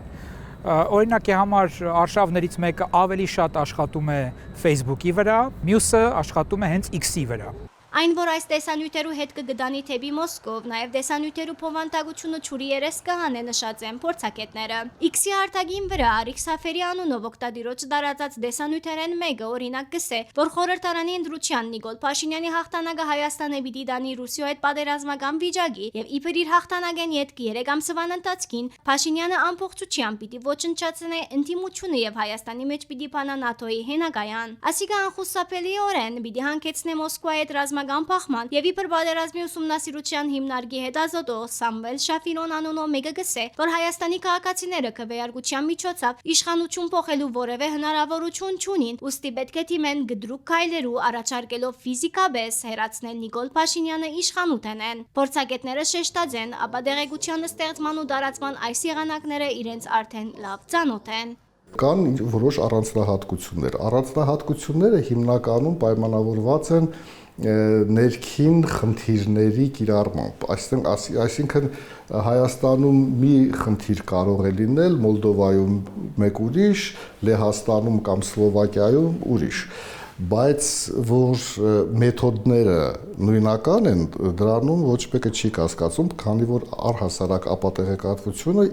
օրինակի համար արշավներից մեկը ավելի շատ աշխատում է Facebook-ի վրա մյուսը աշխատում է հենց X-ի վրա Այն, որ այս տեսանյութերու հետ կգդանի թեպի Մոսկով, նաև տեսանյութերու փոխանցությունը ճուրի երես կհանե նշած են փորձագետները։ X-ի արտագին վրա Արիք Սաֆերի անունով օգտադիրոջ դարածած տեսանյութերեն մեկը օրինակ գսե, որ խորհրդարանի ընտրության Նիկոլ Փաշինյանի հաղթանակը Հայաստանը պիտի դանի Ռուսիո հետ պատերազմական վիճակի եւ իբր իր հաղթանակեն յետք 3 ամսվան ընթացքին Փաշինյանը ամբողջությամբ պիտի ոչնչացնե ընդդիմությունը եւ Հայաստանի մեջ պիտի բանա ՆԱՏՕ-ի հենակայան։ Ասիկա անխուսափելիորեն պիտի հանգեցնե Մոսկվայի հետ ռազմական փախման եւ իբր պատերազմի ուսումնասիրության հիմնարկի հետազոտող Սամվել Շաֆիրոն անունով մեկը գսե, որ Հայաստանի քաղաքացիները քվեարկության միջոցով իշխանություն փոխելու որևէ հնարավորություն չունին, ուստի պետք է թիմեն գդրուկ քայլերու առաջարկելով ֆիզիկապես հերացնել Նիկոլ Փաշինյանը իշխանութենեն։ Փորձագետները շեշտած են, ապա դեղեցության ստեղծման ու դարացման այս եղանակները իրենց արդեն լավ ծանոթ են։ Կան որոշ առանձնահատկություններ։ Առանձնահատկությունները հիմնականում պայմանավորված են ներքին խնդիրների կիրառմամբ, այսինքն Հայաստանում մի խնդիր կարող է լինել, Մոլդովայում մեկ ուրիշ, Լեհաստանում կամ Սլովակիայում ուրիշ, բայց որ մեթոդները նույնական են, դրանում ոչ մեկը չի կասկածում, քանի որ առհասարակ ապատեղեկատվությունը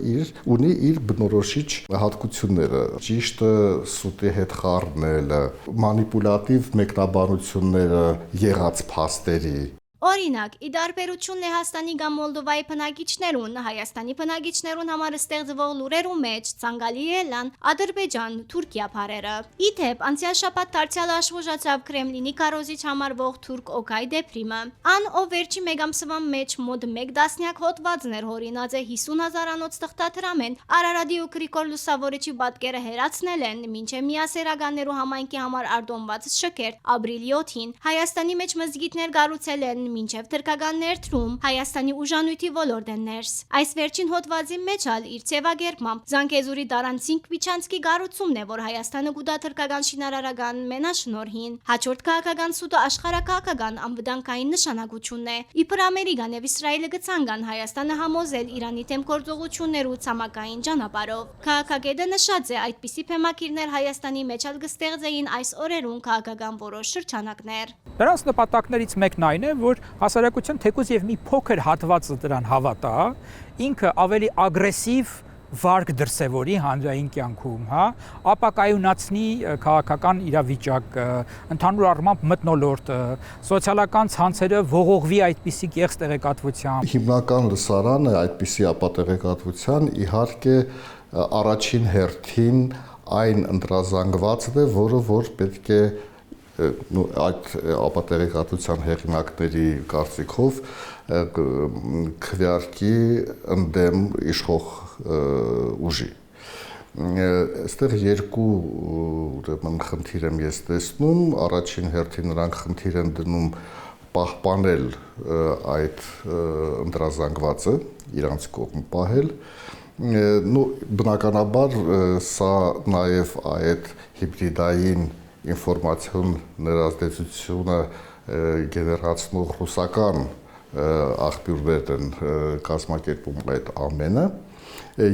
ունի իր բնորոշիչ հատկությունները, ճիշտը սուտի հետ խառնելը, մանիպուլատիվ մեկնաբանությունները եղած փաստերի Օրինակ, ի դարբերություն Լեհաստանի կամ Մոլդովայի բնակիչներուն, Հայաստանի բնակիչներուն համար ստեղծվող լուրերու մեջ ցանկալի է լան Ադրբեջան, Թուրքիա բարերը։ Իդեպ անցյալ շաբաթ դարձյալ աշխուժացավ Կրեմլինի քարոզիչ համարվող թուրք Օքայ Դեփրիմը։ Ան ով վերջի մեկ ամսվան մեջ մոտ 1 տասնյակ հոդվածներ հորինած է 50,000-անոց թղթադրամեն Արարատի ու Գրիգոր Լուսավորիչի պատկերը հերացնել են մինչև միասերականներու համայնքի համար արտոնված շքերթ ապրիլի 7-ին Հայաստանի մեջ մզգիթներ կառուցել են մինչև թրքական ներդրում Հայաստանի ուժանույթի ոլորտեն ներս։ Այս վերջին հոդվածի մեջ ալ իր ցեվագերմամբ Զանգեզուրի Դարանցինկ Վիչանցկի գառուցումն է, որ Հայաստանը գուտա թրքական շինարարական մենաշնորհին։ Հաջորդ քաղաքական սուտը աշխարհակաղակական անվտանգային նշանակությունն է։ Իբր Ամերիկան եւ Իսրայելը գցանգան Հայաստանը համոզել Իրանի դեմ գործողություններու ցամաքային ճանապարհով։ Քաղաքագետը նշած է այդպիսի փեմակիրներ Հայաստանի մեջ ալ կստեղծեին այս օրերուն քաղաքական որոշ շրջանակներ։ Դրանց նպատակներից մեկն այն է, որ հասարակության թեկուզ եւ մի փոքր հատվածը դրան հավատա, ինքը ավելի ագրեսիվ վարկ դրսևորի հանրային կյանքում, հա, ապակայունացնի քաղաքական իրավիճակը, ընդհանուր առմամբ մթնոլորտը, սոցիալական ցանցերը ողողվի այդպիսի կեղծ տեղեկատվությամբ։ Հիմնական լսարանը այդպիսի ապատեղեկատվության իհարկե առաջին հերթին այն ընտրազանգվածն է, որ պետք է այդ ապատեղեկատվության հեղինակների կարծիքով քվեարկի ընդդեմ իշխող ուժի։ Այստեղ երկու ուրեմն խնդիր եմ ես տեսնում, առաջին հերթին նրանք խնդիր են դնում պահպանել այդ ընտրազանգվածը, իրանց կողմ պահել, բնականաբար սա նաև այդ հիբրիդային ինֆորմացիոն ներազդեցությունը գեներացնող ռուսական աղբյուրներ են կազմակերպում այդ ամենը,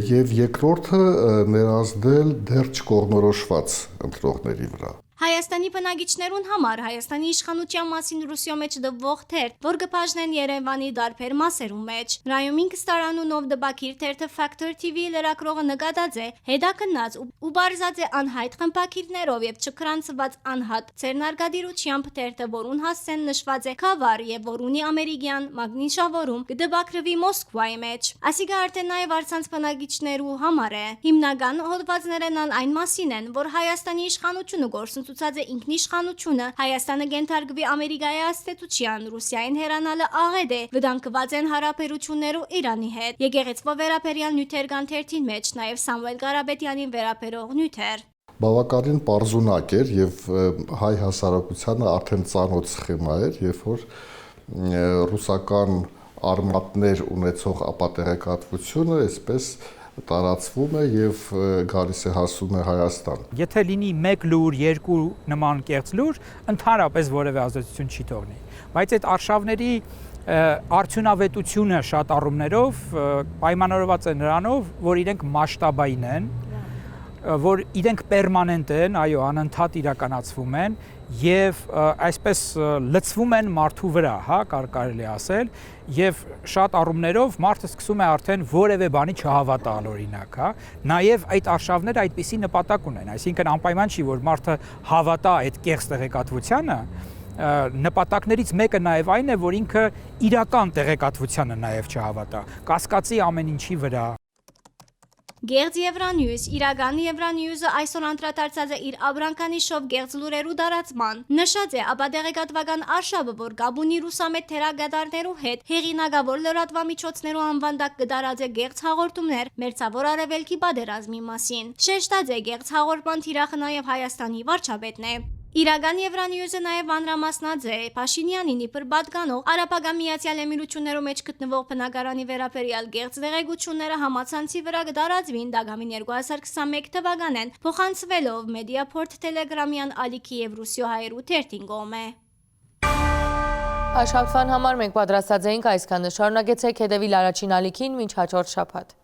եւ երկրորդը ներազդել դեռ չկողմնորոշված ընտրողների վրա։ Հայաստանի բնակիչներուն համար Հայաստանի իշխանության մասին Ռուսիո մեջ դվող թերթ, որ կբաժնեն Երևանի դարբեր մասերում մեջ։ Ռայոմին կստարանունով դբակիր թերթը Factor TV լրագրողը նկատած է, հետաքննած ու բարձած է անհայտ խմբակիրներով եւ չքրանցված անհատ ցերնարգադիրությամբ թերթը, որուն հասցեն նշված է Քավար եւ որունի ամերիկյան մագնիշավորում կդբակրվի Մոսկվայի մեջ։ Ասիկա արդեն նաեւ արցանց բնակիչներու համար է։ Հիմնական հոդվածներն այն մասին են, որ Հայաստանի իշխանությունը գործընծուցած է ինքնիշխանությունը, Հայաստանը գենթարգվի Ամերիկայի աստեցության, Ռուսիային հեռանալը աղետ է, վտանգված են հարաբերություններու Իրանի հետ։ Եկեղեցվո վերաբերյալ նյութեր կան թերթին մեջ, նաև Սամվել Ղարաբետյանին վերաբերող նյութեր։ Բավականին պարզունակ էր եւ հայ հասարակությանը արդեն ծանոթ սխեմա էր, երբ որ ռուսական արմատներ ունեցող ապատեղեկատվությունը այսպես տարածվում է եւ գալիս է հասում է Հայաստան։ Եթե լինի 1 լուր, 2 նման կեղծ լուր, ընդհանրապես որևէ ազդեցություն չի թողնի։ Բայց այդ արշավների արդյունավետությունը շատ առումներով պայմանավորված է նրանով, որ իրենք մասշտաբային են, որ իրենք պերմանենտ են, այո, անընդհատ իրականացվում են եւ այսպես լցվում են մարդու վրա, հա, կարելի ասել, եւ շատ առումներով մարդը սկսում է արդեն որևէ բանի չհավատալ, օրինակ, հա, նաեւ այդ արշավները այդպիսի նպատակ ունեն, այսինքն անպայման չի, որ մարդը հավատա այդ կեղծ տեղեկատվությանը, նպատակներից մեկը նաեւ այն է, որ ինքը իրական տեղեկատվությանը նաեւ չհավատա, կասկածի ամեն ինչի վրա։ Գեղձ Եվրանյուզ, իրական Եվրանյուզը այսօր անդրադարձած է իր աբրանկանիշով գեղձ լուրերու դարացման։ Նշած է ապադեղեկատվական արշավը, որ Գաբունի ռուսամետ թերագադարներու հետ հեղինակավոր լրատվամիջոցներու անվանդակ կդարած է գեղձ հաղորդումներ Մերձավոր Արևելքի պատերազմի մասին։ Շեշտած է գեղձ հաղորդման թիրախը նաև Հայաստանի վարչապետն է։ Իրական Եվրանյուզը նաև մանրամասնած է Փաշինյանին իբր պատկանող Արաբական Միացյալ Էմիրություններու մեջ գտնվող բնակարանի վերաբերյալ գեղձ տեղեկությունները համացանցի վրա կդարածվին դագամին 2021 թվականին փոխանցվելով Mediaport Telegram-յան ալիքի եւ Ռուսիո հայերու թերթին կողմէ։ Աշխարհան համար մենք պատրաստած էինք այսքանը։ Շարունակեցեք հետևել առաջին ալիքին մինչ հաջորդ շաբաթ։